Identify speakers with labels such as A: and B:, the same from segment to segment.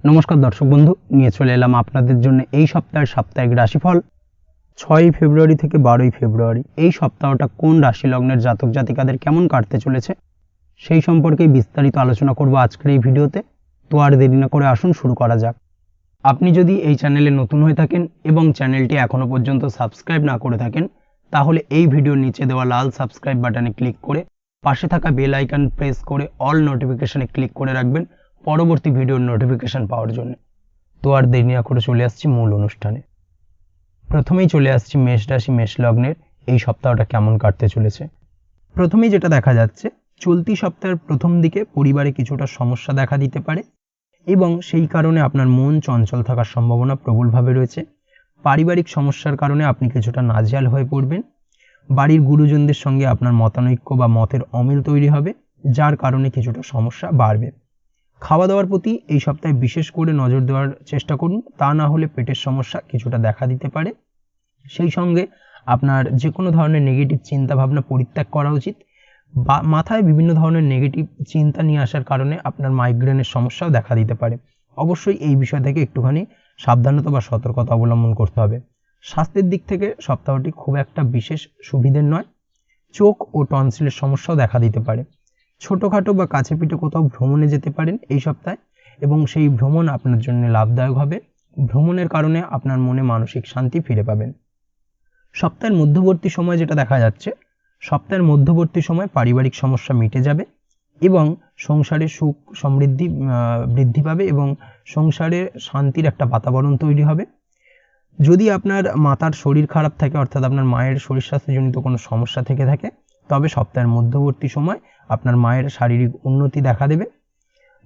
A: নমস্কার দর্শক বন্ধু, নিয়ে চলে এলাম আপনাদের জন্য এই সপ্তাহের সাপ্তাহিক রাশিফল 6ই ফেব্রুয়ারি থেকে 12ই ফেব্রুয়ারি। এই সপ্তাহটা কোন রাশি লগ্নের জাতক জাতিকাদের কেমন কাটতে চলেছে সেই সম্পর্কে বিস্তারিত আলোচনা করব আজকের এই ভিডিওতে। তো আর দেরি না করে আসুন শুরু করা যাক। আপনি যদি এই চ্যানেলে নতুন হয়ে থাকেন এবং চ্যানেলটি এখনও পর্যন্ত সাবস্ক্রাইব না করে থাকেন, তাহলে এই ভিডিওর নিচে দেওয়া লাল সাবস্ক্রাইব বাটনে ক্লিক করে পাশে থাকা বেল আইকন প্রেস করে অল নোটিফিকেশনে ক্লিক করে রাখবেন পরবর্তী ভিডিওর নোটিফিকেশন পাওয়ার জন্য। তো আর দেরি না করে চলে আসছি মূল অনুষ্ঠানে। প্রথমেই চলে আসছি মেষ রাশি মেষ লগ্নের এই সপ্তাহটা কেমন কাটতে চলেছে। প্রথমেই যেটা দেখা যাচ্ছে, চলতি সপ্তাহের প্রথম দিকে পরিবারে কিছুটা সমস্যা দেখা দিতে পারে এবং সেই কারণে আপনার মন চঞ্চল থাকার সম্ভাবনা প্রবলভাবে রয়েছে। পারিবারিক সমস্যার কারণে আপনি কিছুটা নাজেহাল হয়ে পড়বেন। বাড়ির গুরুজনদের সঙ্গে আপনার মতানৈক্য বা মতের অমিল তৈরি হবে, যার কারণে কিছুটা সমস্যা বাড়বে। খাওয়া দাওয়ার প্রতি এই সপ্তাহে বিশেষ করে নজর দেওয়ার চেষ্টা করুন, তা না হলে পেটের সমস্যা কিছুটা দেখা দিতে পারে। সেই সঙ্গে আপনার যে কোনো ধরনের নেগেটিভ চিন্তা ভাবনা পরিত্যাগ করা উচিত। বা মাথায় বিভিন্ন ধরনের নেগেটিভ চিন্তা নিয়ে আসার কারণে আপনার মাইগ্রেনের সমস্যাও দেখা দিতে পারে। অবশ্যই এই বিষয় থেকে একটুখানি সাবধানতা বা সতর্কতা অবলম্বন করতে হবে। স্বাস্থ্যের দিক থেকে সপ্তাহটি খুব একটা বিশেষ সুবিধের নয়। চোখ ও টনসিলের সমস্যাও দেখা দিতে পারে। ছোটোখাটো বা কাছে পিঠে কোথাও ভ্রমণে যেতে পারেন এই সপ্তাহে এবং সেই ভ্রমণ আপনার জন্য লাভদায়ক হবে। ভ্রমণের কারণে আপনার মনে মানসিক শান্তি ফিরে পাবেন। সপ্তাহের মধ্যবর্তী সময় যেটা দেখা যাচ্ছে, সপ্তাহের মধ্যবর্তী সময় পারিবারিক সমস্যা মিটে যাবে এবং সংসারে সুখ সমৃদ্ধি বৃদ্ধি পাবে এবং সংসারে শান্তির একটা বাতাবরণ তৈরি হবে। যদি আপনার মাতার শরীর খারাপ থাকে, অর্থাৎ আপনার মায়ের শরীর স্বাস্থ্যজনিত কোনো সমস্যা থেকে থাকে, তবে সপ্তাহের মধ্যবর্তী সময় আপনার মায়ের শারীরিক উন্নতি দেখা দেবে।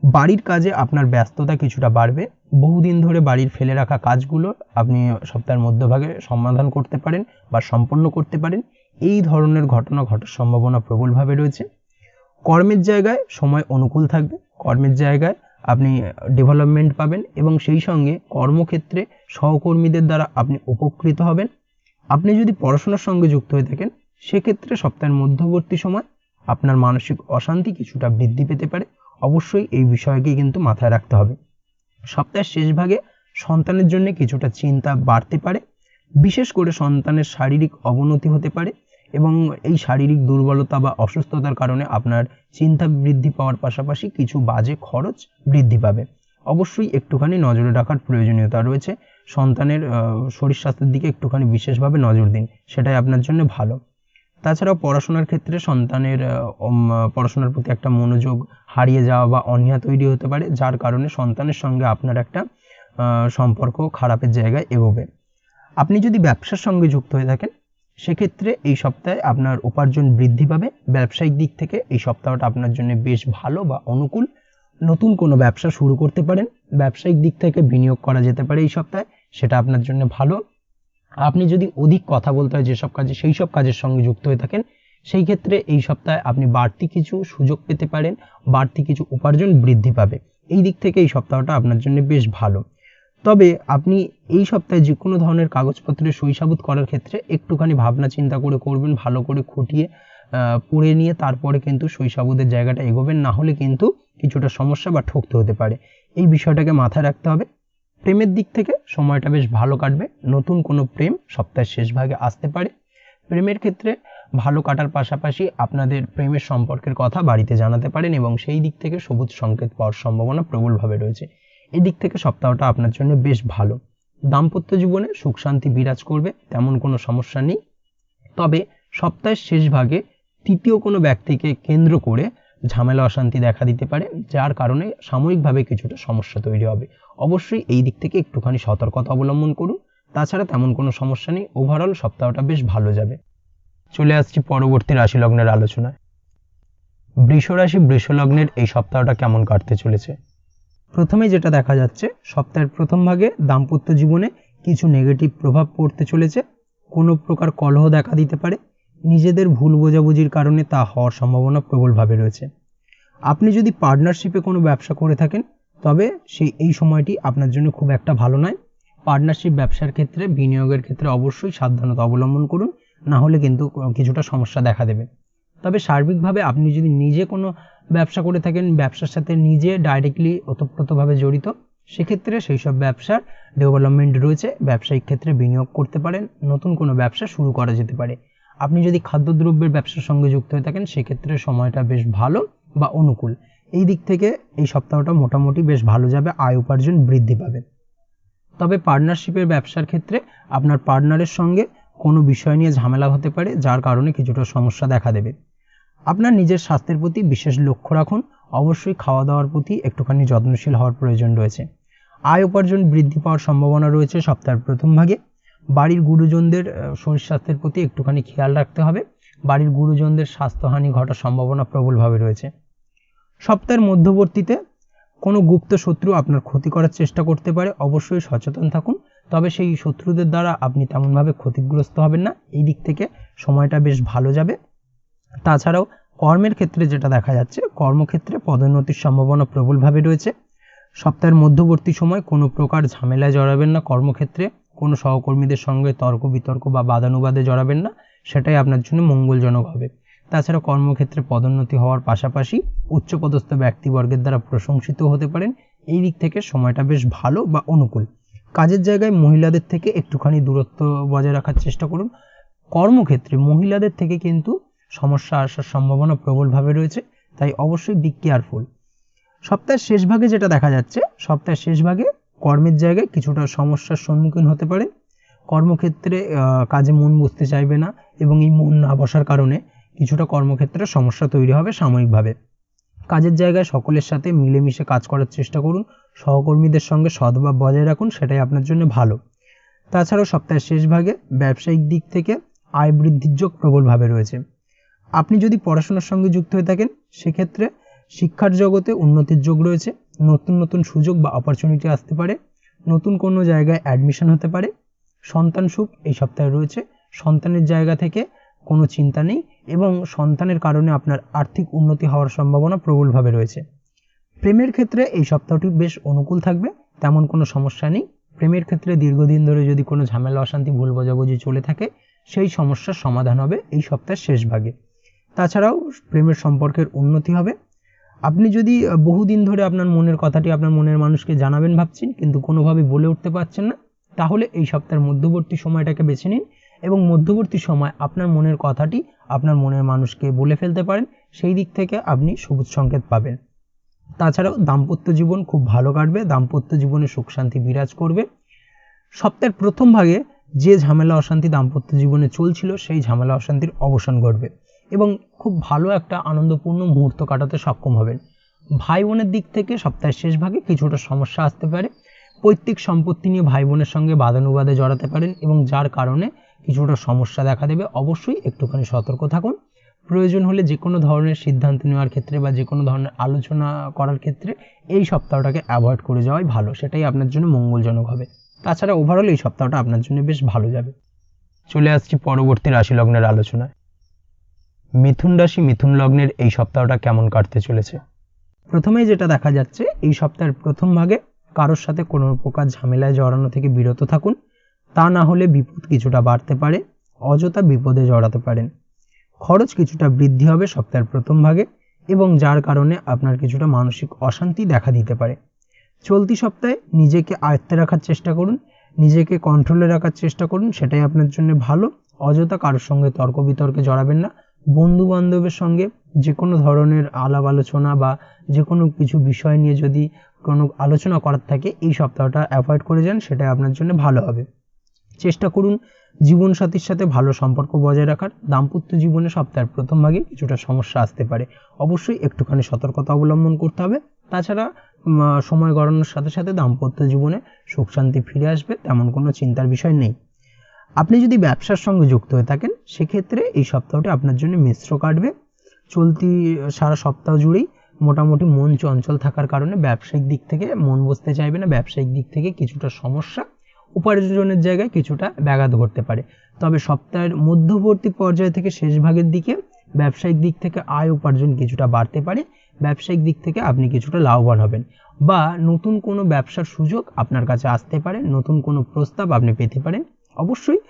A: বাড়ির কাজে আপনার ব্যস্ততা কিছুটা বাড়বে। বহুদিন ধরে বাড়ির ফেলে রাখা কাজগুলো আপনি সপ্তাহের মধ্যভাগে সমাধান করতে পারেন বা সম্পন্ন করতে পারেন। এই ধরনের ঘটনা ঘটার সম্ভাবনা প্রবলভাবে রয়েছে। কর্মের জায়গায় সময় অনুকূল থাকবে। কর্মের জায়গায় আপনি ডেভেলপমেন্ট পাবেন এবং সেই সঙ্গে কর্মক্ষেত্রে সহকর্মীদের দ্বারা আপনি উপকৃত হবেন। আপনি যদি পড়াশোনার সঙ্গে যুক্ত হয়ে থাকেন, সেক্ষেত্রে সপ্তাহের মধ্যবর্তী সময় আপনার মানসিক অশান্তি কিছুটা বৃদ্ধি পেতে পারে। অবশ্যই এই বিষয়কে কিন্তু মাথায় রাখতে হবে। সপ্তাহের শেষ ভাগে সন্তানের জন্য কিছুটা চিন্তা বাড়তে পারে। বিশেষ করে সন্তানের শারীরিক অবনতি হতে পারে এবং এই শারীরিক দুর্বলতা বা অসুস্থতার কারণে আপনার চিন্তা বৃদ্ধি পাওয়ার পাশাপাশি কিছু বাজে খরচ বৃদ্ধি পাবে। অবশ্যই একটুখানি নজরে রাখার প্রয়োজনীয়তা রয়েছে। সন্তানের শরীর স্বাস্থ্যের দিকে একটুখানি বিশেষভাবে নজর দিন, সেটাই আপনার জন্য ভালো। তাছাড়াও পড়াশোনার ক্ষেত্রে সন্তানের পড়াশোনার প্রতি একটা মনোযোগ হারিয়ে যাওয়া বা অনীহা তৈরি হতে পারে, যার কারণে সন্তানের সঙ্গে আপনার একটা সম্পর্ক খারাপের জায়গায় এগোবে। আপনি যদি ব্যবসার সঙ্গে যুক্ত হয়ে থাকেন, সেক্ষেত্রে এই সপ্তাহে আপনার উপার্জন বৃদ্ধি পাবে। ব্যবসায়িক দিক থেকে এই সপ্তাহটা আপনার জন্য বেশ ভালো বা অনুকূল। নতুন কোনো ব্যবসা শুরু করতে পারেন। ব্যবসায়িক দিক থেকে বিনিয়োগ করা যেতে পারে এই সপ্তাহে, সেটা আপনার জন্য ভালো। আপনি যদি অধিক কথা বলতে হয় যেসব কাজে, সেই সব কাজের সঙ্গে যুক্ত হয়ে থাকেন, সেই ক্ষেত্রে এই সপ্তাহে আপনি বাড়তি কিছু সুযোগ পেতে পারেন, বাড়তি কিছু উপার্জন বৃদ্ধি পাবে। এই দিক থেকে এই সপ্তাহটা আপনার জন্য বেশ ভালো। তবে আপনি এই সপ্তাহে যে কোনো ধরনের কাগজপত্রে সই সাবুত করার ক্ষেত্রে একটুখানি ভাবনা চিন্তা করে করবেন, ভালো করে খুঁটিয়ে পড়ে নিয়ে তারপরে কিন্তু সই সাবুতের জায়গাটা এগোবেন, না হলে কিন্তু কিছুটা সমস্যা বা ঠকতে হতে পারে। এই বিষয়টাকে মাথায় রাখতে হবে। প্রেমের দিক থেকে সময়টা বেশ ভালো কাটবে। নতুন কোনো প্রেম সপ্তাহের শেষ ভাগে আসতে পারে। প্রেমের ক্ষেত্রে ভালো কাটার পাশাপাশি আপনাদের প্রেমের সম্পর্কের কথা বাড়িতে জানাতে পারেন এবং সেই দিক থেকে সবুজ সংকেত পাওয়ার সম্ভাবনা প্রবলভাবে রয়েছে। এই দিক থেকে সপ্তাহটা আপনার জন্য বেশ ভালো। দাম্পত্য জীবনে সুখ শান্তি বিরাজ করবে, তেমন কোনো সমস্যা নেই। তবে সপ্তাহের শেষ ভাগে তৃতীয় কোনো ব্যক্তিকে কেন্দ্র করে ঝামেলা অশান্তি দেখা দিতে পারে, যার কারণে সাময়িকভাবে কিছুটা সমস্যা তৈরি হবে। অবশ্যই এই দিক থেকে একটুখানি সতর্কতা অবলম্বন করুন। তাছাড়া তেমন কোনো সমস্যা নেই। ওভারঅল সপ্তাহটা বেশ ভালো যাবে। চলে আসছি পরবর্তী রাশি লগ্নের আলোচনায়। বৃষ রাশি বৃষ লগ্নের এই সপ্তাহটা কেমন কাটতে চলেছে। প্রথমে যেটা দেখা যাচ্ছে, সপ্তাহের প্রথম ভাগে দাম্পত্য জীবনে কিছু নেগেটিভ প্রভাব পড়তে চলেছে। কোনো প্রকার কলহ দেখা দিতে পারে। নিজেদের ভুল বোঝাবুঝির কারণে তা হওয়ার সম্ভাবনা প্রবলভাবে রয়েছে। আপনি যদি পার্টনারশিপে কোনো ব্যবসা করে থাকেন, তবে এই সময়টি আপনার জন্য খুব একটা ভালো নয়। পার্টনারশিপ ব্যবসার ক্ষেত্রে বিনিয়োগের ক্ষেত্রে অবশ্যই সাবধানতা অবলম্বন করুন, না হলে কিন্তু কিছুটা সমস্যা দেখা দেবে। তবে সার্বিকভাবে আপনি যদি নিজে কোনো ব্যবসা করে থাকেন, ব্যবসার সাথে নিজে ডাইরেক্টলি ওতপ্রোতভাবে জড়িত, সেক্ষেত্রে সেই সব ব্যবসার ডেভেলপমেন্ট রয়েছে, ব্যবসায়িক ক্ষেত্রে বিনিয়োগ করতে পারেন, নতুন কোনো ব্যবসা শুরু করা যেতে পারে। আপনি যদি খাদ্যদ্রব্যের ব্যবসার সঙ্গে যুক্ত হয়ে থাকেন সেক্ষেত্রে সময়টা বেশ ভালো বা অনুকূল। এই দিক থেকে এই সপ্তাহটা মোটামুটি বেশ ভালো যাবে, আয় উপার্জন বৃদ্ধি পাবে। তবে পার্টনারশিপের ব্যবসার ক্ষেত্রে আপনার পার্টনারের সঙ্গে কোনো বিষয় নিয়ে ঝামেলা হতে পারে, যার কারণে কিছুটা সমস্যা দেখা দেবে। আপনার নিজের স্বাস্থ্যের প্রতি বিশেষ লক্ষ্য রাখুন, অবশ্যই খাওয়া দাওয়ার প্রতি একটুখানি যত্নশীল হওয়ার প্রয়োজন রয়েছে। আয় উপার্জন বৃদ্ধি পাওয়ার সম্ভাবনা রয়েছে সপ্তাহের প্রথম ভাগে। বাড়ির গুরুজনদের শরীর স্বাস্থ্যের প্রতি একটুখানি খেয়াল রাখতে হবে, বাড়ির গুরুজনদের স্বাস্থ্যহানি ঘটার সম্ভাবনা প্রবলভাবে রয়েছে। সপ্তাহের মধ্যবর্তীতে কোনো গুপ্ত শত্রু আপনার ক্ষতি করার চেষ্টা করতে পারে, অবশ্যই সচেতন থাকুন। তবে সেই শত্রুদের দ্বারা আপনি তেমনভাবে ক্ষতিগ্রস্ত হবেন না, এই দিক থেকে সময়টা বেশ ভালো যাবে। তাছাড়াও কর্মের ক্ষেত্রে যেটা দেখা যাচ্ছে, কর্মক্ষেত্রে পদোন্নতির সম্ভাবনা প্রবলভাবে রয়েছে। সপ্তাহের মধ্যবর্তী সময় কোনো প্রকার ঝামেলায় জড়াবেন না, কর্মক্ষেত্রে কোনো সহকর্মীদের সঙ্গে তর্ক বিতর্ক বা বাদানুবাদে জড়াবেন না, সেটাই আপনার জন্য মঙ্গলজনক হবে। তাছাড়া কর্মক্ষেত্রে পদোন্নতি হওয়ার পাশাপাশি উচ্চপদস্থ ব্যক্তিবর্গের দ্বারা প্রশংসিত হতে পারেন, এই দিক থেকে সময়টা বেশ ভালো বা অনুকূল। কাজের জায়গায় মহিলাদের থেকে একটুখানি দূরত্ব বজায় রাখার চেষ্টা করুন। কর্মক্ষেত্রে মহিলাদের থেকে কিন্তু সমস্যা আসার সম্ভাবনা প্রবলভাবে রয়েছে, তাই অবশ্যই বি কেয়ারফুল। সপ্তাহের শেষ ভাগে যেটা দেখা যাচ্ছে, সপ্তাহের শেষ ভাগে কর্মের জায়গায় কিছুটা সমস্যার সম্মুখীন হতে পারে। কর্মক্ষেত্রে কাজে মন বসতে চাইবে না এবং এই মন না বসার কারণে কিছুটা কর্মক্ষেত্রে সমস্যা তৈরি হবে সাময়িকভাবে। কাজের জায়গায় সকলের সাথে মিলেমিশে কাজ করার চেষ্টা করুন, সহকর্মীদের সঙ্গে সদ্ভাব বজায় রাখুন, সেটাই আপনার জন্য ভালো। তাছাড়াও সপ্তাহের শেষ ভাগে ব্যবসায়িক দিক থেকে আয় বৃদ্ধির যোগ প্রবলভাবে রয়েছে। আপনি যদি পড়াশোনার সঙ্গে যুক্ত হয়ে থাকেন সেক্ষেত্রে শিক্ষার জগতে উন্নতির যোগ রয়েছে, নতুন নতুন সুযোগ বা অপরচুনিটি আসতে পারে, নতুন কোনো জায়গায় অ্যাডমিশন হতে পারে। সন্তান সুখ এই সপ্তাহে রয়েছে, সন্তানের জায়গা থেকে কোনো চিন্তা নেই এবং সন্তানের কারণে আপনার আর্থিক উন্নতি হওয়ার সম্ভাবনা প্রবলভাবে রয়েছে। প্রেমের ক্ষেত্রে এই সপ্তাহটি বেশ অনুকূল থাকবে, তেমন কোনো সমস্যা নেই। প্রেমের ক্ষেত্রে দীর্ঘদিন ধরে যদি কোনো ঝামেলা অশান্তি ভুল বোঝাবুঝি চলে থাকে সেই সমস্যার সমাধান হবে এই সপ্তাহের শেষ ভাগে। তাছাড়াও প্রেমের সম্পর্কের উন্নতি হবে। আপনি যদি বহুদিন ধরে আপনার মনের কথাটি আপনার মনের মানুষকে জানাবেন ভাবছেন কিন্তু কোনোভাবে বলে উঠতে পারছেন না, তাহলে এই সপ্তাহের মধ্যবর্তী সময়টাকে বেছে নিন এবং মধ্যবর্তী সময় আপনার মনের কথাটি আপনার মনের মানুষকে বলে ফেলতে পারেন, সেই দিক থেকে আপনি সবুজ সংকেত পাবেন। তাছাড়াও দাম্পত্য জীবন খুব ভালো কাটবে, দাম্পত্য জীবনে সুখ শান্তি বিরাজ করবে। সপ্তাহের প্রথম ভাগে যে ঝামেলা অশান্তি দাম্পত্য জীবনে চলছিল সেই ঝামেলা অশান্তির অবসান ঘটবে এবং খুব ভালো একটা আনন্দপূর্ণ মুহূর্ত কাটাতে সক্ষম হবেন। ভাই বোনের দিক থেকে সপ্তাহের শেষ ভাগে কিছুটা সমস্যা আসতে পারে, পৈতৃক সম্পত্তি নিয়ে ভাই বোনের সঙ্গে বাদানুবাদে জড়াতে পারেন এবং যার কারণে কিছুটা সমস্যা দেখা দেবে। অবশ্যই একটুখানি সতর্ক থাকুন। প্রয়োজন হলে যে কোনো ধরনের সিদ্ধান্ত নেওয়ার ক্ষেত্রে বা যে কোনো ধরনের আলোচনা করার ক্ষেত্রে এই সপ্তাহটাকে অ্যাভয়েড করে যাওয়াই ভালো, সেটাই আপনার জন্য মঙ্গলজনক হবে। তাছাড়া ওভারঅল এই সপ্তাহটা আপনার জন্য বেশ ভালো যাবে। চলে আসছি পরবর্তী রাশি লগ্নের আলোচনায়। মিথুন রাশি মিথুন লগ্নের এই সপ্তাহটা কেমন কাটতে চলেছে। প্রথমেই যেটা দেখা যাচ্ছে, এই সপ্তাহের প্রথম ভাগে কারোর সাথে কোনো প্রকার ঝামেলায় জড়ানো থেকে বিরত থাকুন, তা না হলে বিপদ কিছুটা বাড়তে পারে, অযথা বিপদে জড়াতে পারেন। খরচ কিছুটা বৃদ্ধি হবে সপ্তাহের প্রথম ভাগে এবং যার কারণে আপনার কিছুটা মানসিক অশান্তি দেখা দিতে পারে। চলতি সপ্তাহে নিজেকে আয়ত্তে রাখার চেষ্টা করুন, নিজেকে কন্ট্রোলে রাখার চেষ্টা করুন, সেটাই আপনার জন্য ভালো। অযথা কারোর সঙ্গে তর্ক বিতর্কে জড়াবেন না। বন্ধু বান্ধবের সঙ্গে যে কোনো ধরনের আলাপ আলোচনা বা যে কোনো কিছু বিষয় নিয়ে যদি কোনো আলোচনা করার থাকে এই সপ্তাহটা অ্যাভয়েড করে যান, সেটাই আপনার জন্য ভালো হবে। চেষ্টা করুন জীবনসাথীর সাথে ভালো সম্পর্ক বজায় রাখার। দাম্পত্য জীবনে সপ্তাহের প্রথম ভাগে কিছুটা সমস্যা আসতে পারে, অবশ্যই একটুখানি সতর্কতা অবলম্বন করতে হবে। তাছাড়া সময় গড়ানোর সাথে সাথে দাম্পত্য জীবনে সুখ শান্তি ফিরে আসবে, তেমন কোনো চিন্তার বিষয় নেই। আপনি যদি ব্যবসার সঙ্গে যুক্ত হয়ে থাকেন সেক্ষেত্রে এই সপ্তাহটা আপনার জন্য মিশ্র কাটবে। চলতি সারা সপ্তাহ জুড়েই মোটামুটি মন চঞ্চল থাকার কারণে ব্যবসায়িক দিক থেকে মন বসতে চাইবে না, ব্যবসায়িক দিক থেকে কিছুটা সমস্যা, উপার্জনের জায়গায় কিছুটা ব্যাঘাত ঘটতে পারে। তবে সপ্তাহের মধ্যবর্তী পর্যায় থেকে শেষ ভাগের দিকে ব্যবসায়িক দিক থেকে আয় উপার্জন কিছুটা বাড়তে পারে, ব্যবসায়িক দিক থেকে আপনি কিছুটা লাভবান হবেন বা নতুন কোনো ব্যবসার সুযোগ আপনার কাছে আসতে পারে, নতুন কোনো প্রস্তাব আপনি পেতে পারেন। অবশ্যই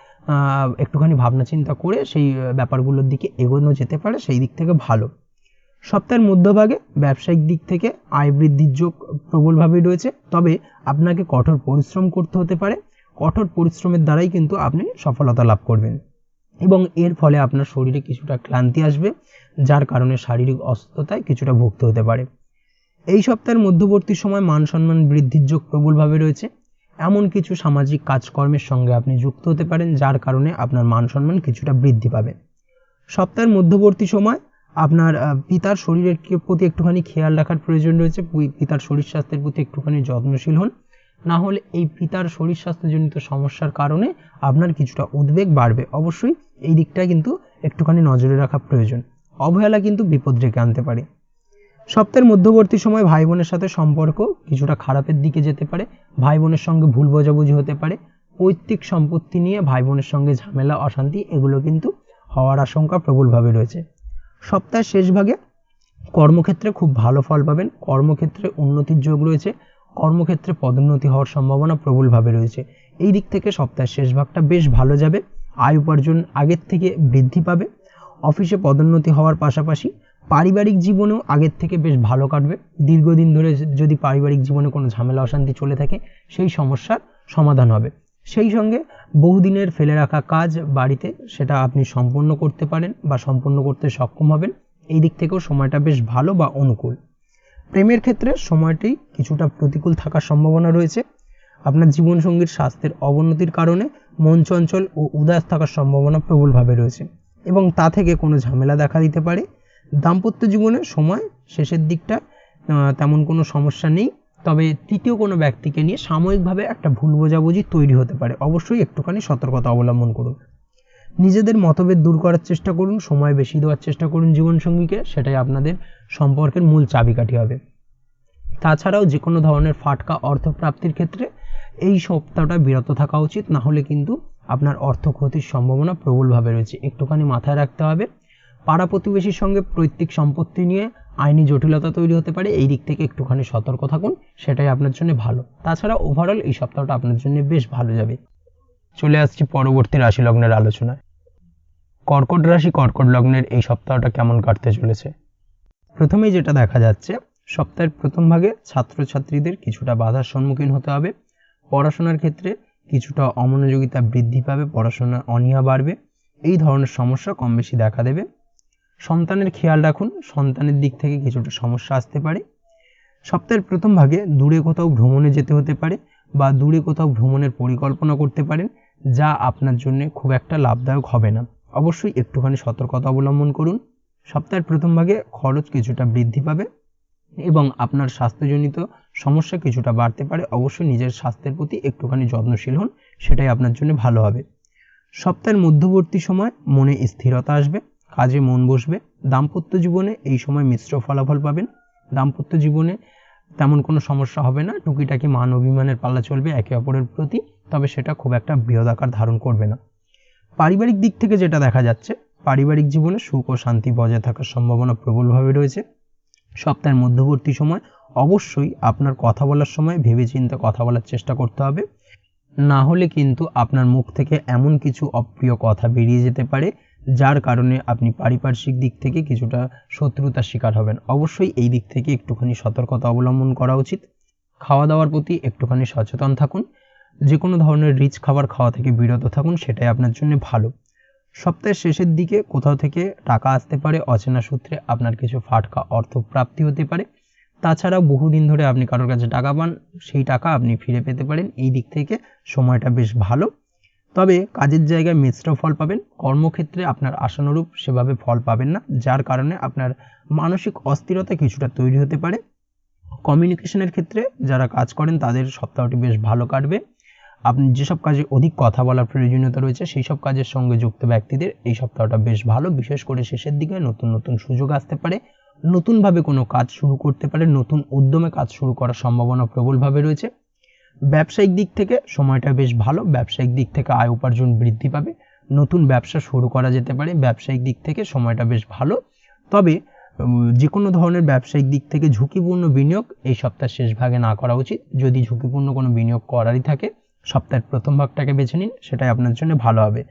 A: একটুখানি ভাবনা চিন্তা করে সেই ব্যাপারগুলোর দিকে এগোনো যেতে পারে, সেই দিক থেকে ভালো। সপ্তাহের মধ্যভাগে ব্যবসায়িক দিক থেকে আয় বৃদ্ধির যোগ প্রবলভাবে রয়েছে, তবে আপনাকে কঠোর পরিশ্রম করতে হতে পারে। কঠোর পরিশ্রমের দ্বারাই কিন্তু আপনি সফলতা লাভ করবেন এবং এর ফলে আপনার শরীরে কিছুটা ক্লান্তি আসবে, যার কারণে শারীরিক অসুস্থতায় কিছুটা ভুগতে হতে পারে। এই সপ্তাহের মধ্যবর্তী সময় মান সম্মান বৃদ্ধির যোগ প্রবলভাবে রয়েছে। এমন কিছু সামাজিক কাজকর্মের সঙ্গে আপনি যুক্ত হতে পারেন, যার কারণে আপনার মান সম্মান কিছুটা বৃদ্ধি পাবে। সপ্তাহের মধ্যবর্তী সময় আপনার পিতার শরীরের প্রতি একটুখানি খেয়াল রাখার প্রয়োজন রয়েছে। পিতার শরীর স্বাস্থ্যের প্রতি একটুখানি যত্নশীল হন, না হলে এই পিতার শরীর স্বাস্থ্যজনিত সমস্যার কারণে আপনার কিছুটা উদ্বেগ বাড়বে। অবশ্যই এই দিকটা কিন্তু একটুখানি নজরে রাখা প্রয়োজন। অবহেলা কিন্তু বিপদ ডেকে আনতে পারে। সপ্তাহের মধ্যবর্তী সময় ভাই বোনের সাথে সম্পর্ক কিছুটা খারাপের দিকে যেতে পারে। ভাই বোনের সঙ্গে ভুল বোঝাবুঝি হতে পারে। পৈতৃক সম্পত্তি নিয়ে ভাই বোনের সঙ্গে ঝামেলা অশান্তি এগুলো কিন্তু হওয়ার আশঙ্কা প্রবলভাবে রয়েছে। সপ্তাহের শেষ ভাগে কর্মক্ষেত্রে খুব ভালো ফল পাবেন। কর্মক্ষেত্রে উন্নতির যোগ রয়েছে। কর্মক্ষেত্রে পদোন্নতি হওয়ার সম্ভাবনা প্রবলভাবে রয়েছে। এই দিক থেকে সপ্তাহের শেষ ভাগটা বেশ ভালো যাবে। আয় উপার্জন আগের থেকে বৃদ্ধি পাবে। অফিসে পদোন্নতি হওয়ার পাশাপাশি পারিবারিক জীবনেও আগের থেকে বেশ ভালো কাটবে। দীর্ঘদিন ধরে যদি পারিবারিক জীবনে কোনো ঝামেলা অশান্তি চলে থাকে, সেই সমস্যার সমাধান হবে। সেই সঙ্গে বহুদিনের ফেলে রাখা কাজ বাড়িতে সেটা আপনি সম্পূর্ণ করতে পারেন বা সম্পূর্ণ করতে সক্ষম হবেন। এই দিক থেকেও সময়টা বেশ ভালো বা অনুকূল। প্রেমের ক্ষেত্রে সময়টি কিছুটা প্রতিকূল থাকার সম্ভাবনা রয়েছে। আপনার জীবনসঙ্গীর স্বাস্থ্যের অবনতির কারণে মন চঞ্চল ও উদাস থাকার সম্ভাবনা প্রবলভাবে রয়েছে এবং তা থেকে কোনো ঝামেলা দেখা দিতে পারে। দাম্পত্য জীবনের সময় শেষের দিকটা তেমন কোনো সমস্যা নেই, তবে তৃতীয় কোনো ব্যক্তিকে নিয়ে সাময়িকভাবে একটা ভুল বোঝাবুঝি তৈরি হতে পারে। অবশ্যই একটুখানি সতর্কতা অবলম্বন করুন। নিজেদের মতভেদ দূর করার চেষ্টা করুন, সময় বেশি দেওয়ার চেষ্টা করুন জীবনসঙ্গীকে, সেটাই আপনাদের সম্পর্কের মূল চাবিকাঠি হবে। তাছাড়াও যে কোনো ধরনের ফাটকা অর্থপ্রাপ্তির ক্ষেত্রে এই সপ্তাহটা বিরত থাকা উচিত, না হলে কিন্তু আপনার অর্থ ক্ষতির সম্ভাবনা প্রবলভাবে রয়েছে। একটুখানি মাথায় রাখতে হবে। পাড়া প্রতিবেশীর সঙ্গে পৈতৃক সম্পত্তি নিয়ে আইনি জটিলতা তৈরি হতে পারে। এই দিক থেকে একটুখানি সতর্ক থাকুন, সেটাই আপনার জন্য ভালো। তাছাড়া ওভারঅল এই সপ্তাহটা আপনার জন্য বেশ ভালো যাবে। চলে আসছি পরবর্তী রাশি লগ্নের আলোচনায়। কর্কট রাশি কর্কট লগ্নের এই সপ্তাহটা কেমন কাটতে চলেছে? প্রথমেই যেটা দেখা যাচ্ছে, সপ্তাহের প্রথম ভাগে ছাত্রছাত্রীদের কিছুটা বাধার সম্মুখীন হতে হবে। পড়াশোনার ক্ষেত্রে কিছুটা অমনোযোগিতা বৃদ্ধি পাবে, পড়াশোনার অনীহা বাড়বে। এই ধরনের সমস্যা কম বেশি দেখা দেবে। সন্তানের খেয়াল রাখুন, সন্তানের দিক থেকে কিছুটা সমস্যা আসতে পারে। সপ্তাহের প্রথম ভাগে দূরে কোথাও ভ্রমণে যেতে হতে পারে বা দূরে কোথাও ভ্রমণের পরিকল্পনা করতে পারেন, যা আপনার জন্য খুব একটা লাভদায়ক হবে না। অবশ্যই একটুখানি সতর্কতা অবলম্বন করুন। সপ্তাহের প্রথম ভাগে খরচ কিছুটা বৃদ্ধি পাবে এবং আপনার স্বাস্থ্যজনিত সমস্যা কিছুটা বাড়তে পারে। অবশ্যই নিজের স্বাস্থ্যের প্রতি একটুখানি যত্নশীল হন, সেটাই আপনার জন্য ভালো হবে। সপ্তাহের মধ্যবর্তী সময় মনে স্থিরতা আসবে, কাজে মন বসবে। দাম্পত্য জীবনে এই সময় মিশ্র ফলাফল পাবেন। দাম্পত্য জীবনে তেমন কোনো সমস্যা হবে না, টুকিটাকি মান অভিমানের পাল্লা চলবে একে অপরের প্রতি, তবে সেটা খুব একটা বৃহৎ আকার ধারণ করবে না। পারিবারিক দিক থেকে যেটা দেখা যাচ্ছে, পারিবারিক জীবনে সুখ ও শান্তি বজায় থাকার সম্ভাবনা প্রবলভাবে রয়েছে। সপ্তাহের মধ্যবর্তী সময় অবশ্যই আপনার কথা বলার সময় ভেবেচিন্তে কথা বলার চেষ্টা করতে হবে, না হলে কিন্তু আপনার মুখ থেকে এমন কিছু অপ্রিয় কথা বেরিয়ে যেতে পারে, যার কারণে আপনি পারিপার্শ্বিক দিক থেকে কিছুটা শত্রুতার শিকার হবেন। অবশ্যই এই দিক থেকে একটুখানি সতর্কতা অবলম্বন করা উচিত। খাওয়া দাওয়ার প্রতি একটুখানি সচেতন থাকুন। যে কোনো ধরনের রিচ খাবার খাওয়া থেকে বিরত থাকুন, সেটাই আপনার জন্য ভালো। সপ্তাহের শেষের দিকে কোথাও থেকে টাকা আসতে পারে, অচেনা সূত্রে আপনার কিছু ফাটকা অর্থ প্রাপ্তি হতে পারে। তাছাড়া বহুদিন ধরে আপনি কারোর কাছে টাকা পান, সেই টাকা আপনি ফিরে পেতে পারেন। এই দিক থেকে সময়টা বেশ ভালো। তবে কাজের জায়গায় মিশ্র ফল পাবেন। কর্মক্ষেত্রে আপনার আশানুরূপ সেভাবে ফল পাবেন না, যার কারণে আপনার মানসিক অস্থিরতা কিছুটা তৈরি হতে পারে। কমিউনিকেশনের ক্ষেত্রে যারা কাজ করেন তাদের সপ্তাহটি বেশ ভালো কাটবে। আপনি যেসব কাজে অধিক কথা বলার প্রয়োজনীয়তা রয়েছে, সেই সব কাজের সঙ্গে যুক্ত ব্যক্তিদের এই সপ্তাহটা বেশ ভালো। বিশেষ করে শেষের দিকে নতুন নতুন সুযোগ আসতে পারে, নতুনভাবে কোনো কাজ শুরু করতে পারে, নতুন উদ্যমে কাজ শুরু করার সম্ভাবনা প্রবলভাবে রয়েছে। ব্যবসায়িক দিক থেকে সময়টা বেশ ভালো। ব্যবসায়িক দিক থেকে আয় উপার্জন বৃদ্ধি পাবে, নতুন ব্যবসা শুরু করা যেতে পারে। ব্যবসায়িক দিক থেকে সময়টা বেশ ভালো। তবে যে কোনো ধরনের ব্যবসায়িক দিক থেকে ঝুঁকিপূর্ণ বিনিয়োগ এই সপ্তাহের শেষ ভাগে না করা উচিত। যদি ঝুঁকিপূর্ণ কোনো বিনিয়োগ করারই থাকে, সপ্তাহের প্রথম ভাগটাকে বেছে নিন, সেটাই আপনার জন্য ভালো হবে।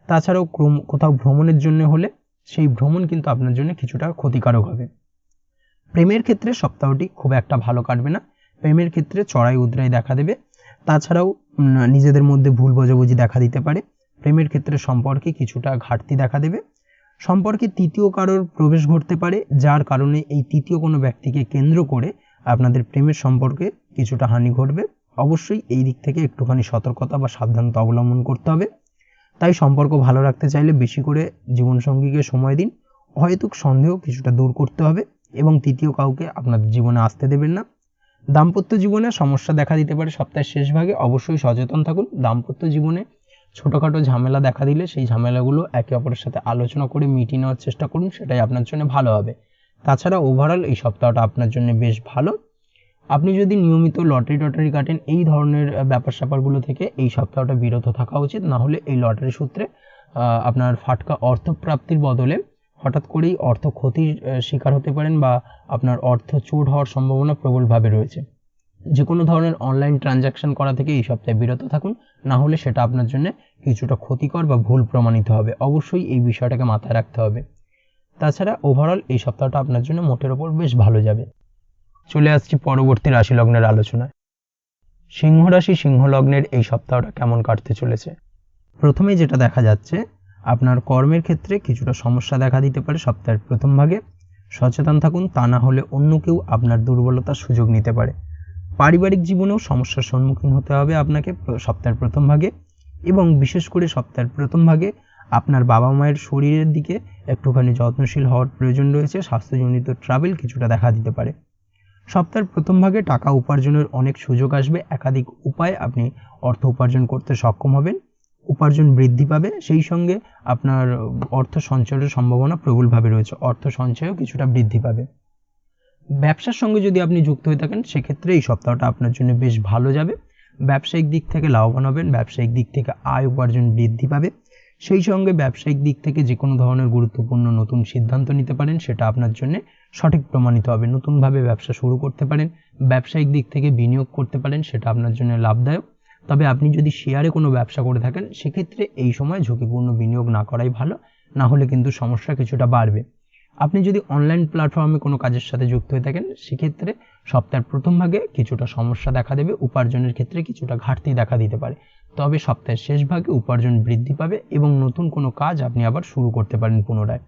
A: তাছাড়াও কোথাও ভ্রমণের জন্য হলে সেই ভ্রমণ কিন্তু আপনার জন্য কিছুটা ক্ষতিকারক হবে। প্রেমের ক্ষেত্রে সপ্তাহটি খুব একটা ভালো কাটবে না। প্রেমের ক্ষেত্রে চড়াই উতরাই দেখা দেবে। তাছাড়াও নিজেদের মধ্যে ভুল বোঝাবুঝি দেখা দিতে পারে। প্রেমের ক্ষেত্রে সম্পর্কে কিছুটা ঘাটতি দেখা দেবে। সম্পর্কে তৃতীয় কারোর প্রবেশ ঘটতে পারে, যার কারণে এই তৃতীয় কোনো ব্যক্তিকে কেন্দ্র করে আপনাদের প্রেমের সম্পর্কে কিছুটা হানি ঘটবে। অবশ্যই এই দিক থেকে একটুখানি সতর্কতা বা সাবধানতা অবলম্বন করতে হবে। তাই সম্পর্ক ভালো রাখতে চাইলে বেশি করে জীবনসঙ্গীকে সময় দিন। অহেতুক সন্দেহ কিছুটা দূর করতে হবে এবং তৃতীয় কাউকে আপনাদের জীবনে আসতে দেবেন না। দাম্পত্য জীবনে সমস্যা দেখা দিতে পারে সপ্তাহের শেষ ভাগে, অবশ্যই সচেতন থাকুন। দাম্পত্য জীবনে ছোটোখাটো ঝামেলা দেখা দিলে সেই ঝামেলাগুলো একে অপরের সাথে আলোচনা করে মিটিয়ে নেওয়ার চেষ্টা করুন, সেটাই আপনার জন্য ভালো হবে। তাছাড়া ওভারঅল এই সপ্তাহটা আপনার জন্য বেশ ভালো। আপনি যদি নিয়মিত লটারি টটারি কাটেন, এই ধরনের ব্যাপার স্যাপারগুলো থেকে এই সপ্তাহটা বিরত থাকা উচিত। না হলে এই লটারি সূত্রে আপনার ফাটকা অর্থপ্রাপ্তির বদলে হঠাৎ করেই অর্থ ক্ষতির শিকার হতে পারেন বা আপনার অর্থ চোট হওয়ার সম্ভাবনা প্রবলভাবে রয়েছে। যে কোনো ধরনের অনলাইন ট্রানজ্যাকশন করা থেকে এই সপ্তাহে বিরত থাকুন, না হলে সেটা আপনার জন্য কিছুটা ক্ষতিকর বা ভুল প্রমাণিত হবে। অবশ্যই এই বিষয়টাকে মাথায় রাখতে হবে। তাছাড়া ওভারঅল এই সপ্তাহটা আপনার জন্য মোটের ওপর বেশ ভালো যাবে। চলে আসছি পরবর্তী রাশি লগ্নের আলোচনায়। সিংহ রাশি সিংহ লগ্নের এই সপ্তাহটা কেমন কাটতে চলেছে। প্রথমেই যেটা দেখা যাচ্ছে, আপনার কর্মের ক্ষেত্রে কিছুটা সমস্যা দেখা দিতে পারে সপ্তাহের প্রথম ভাগে। সচেতন থাকুন, তা না হলে অন্য কেউ আপনার দুর্বলতার সুযোগ নিতে পারে। পারিবারিক জীবনেও সমস্যার সম্মুখীন হতে হবে আপনাকে সপ্তাহের প্রথম ভাগে, এবং বিশেষ করে সপ্তাহের প্রথম ভাগে আপনার বাবা মায়ের শরীরের দিকে একটুখানি যত্নশীল হওয়ার প্রয়োজন রয়েছে। স্বাস্থ্যজনিত ট্রাভেল কিছুটা দেখা দিতে পারে। সপ্তাহের প্রথম ভাগে টাকা উপার্জনের অনেক সুযোগ আসবে। একাধিক উপায়ে আপনি অর্থ উপার্জন করতে সক্ষম হবেন, উপার্জন বৃদ্ধি পাবে। সেই সঙ্গে আপনার অর্থ সঞ্চয়ের সম্ভাবনা প্রবলভাবে রয়েছে, অর্থ সঞ্চয়ও কিছুটা বৃদ্ধি পাবে। ব্যবসার সঙ্গে যদি আপনি যুক্ত হয়ে থাকেন, সেক্ষেত্রে এই সপ্তাহটা আপনার জন্য বেশ ভালো যাবে। ব্যবসায়িক দিক থেকে লাভবান হবেন, ব্যবসায়িক দিক থেকে আয় উপার্জন বৃদ্ধি পাবে। সেই সঙ্গে ব্যবসায়িক দিক থেকে যে কোনো ধরনের গুরুত্বপূর্ণ নতুন সিদ্ধান্ত নিতে পারেন, সেটা আপনার জন্য সঠিক প্রমাণিত হবে। নতুনভাবে ব্যবসা শুরু করতে পারেন, ব্যবসায়িক দিক থেকে বিনিয়োগ করতে পারেন, সেটা আপনার জন্য লাভদায়ক। তবে আপনি যদি শেয়ারে কোনো ব্যবসা করে থাকেন, সেক্ষেত্রে এই সময় ঝুঁকিপূর্ণ বিনিয়োগ না করাই ভালো, না হলে কিন্তু সমস্যা কিছুটা বাড়বে। আপনি যদি অনলাইন প্ল্যাটফর্মে কোনো কাজের সাথে যুক্ত হয়ে থাকেন, সেক্ষেত্রে সপ্তাহের প্রথম ভাগে কিছুটা সমস্যা দেখা দেবে, উপার্জনের ক্ষেত্রে কিছুটা ঘাটতি দেখা দিতে পারে। তবে সপ্তাহের শেষ ভাগে উপার্জন বৃদ্ধি পাবে এবং নতুন কোনো কাজ আপনি আবার শুরু করতে পারেন পুনরায়।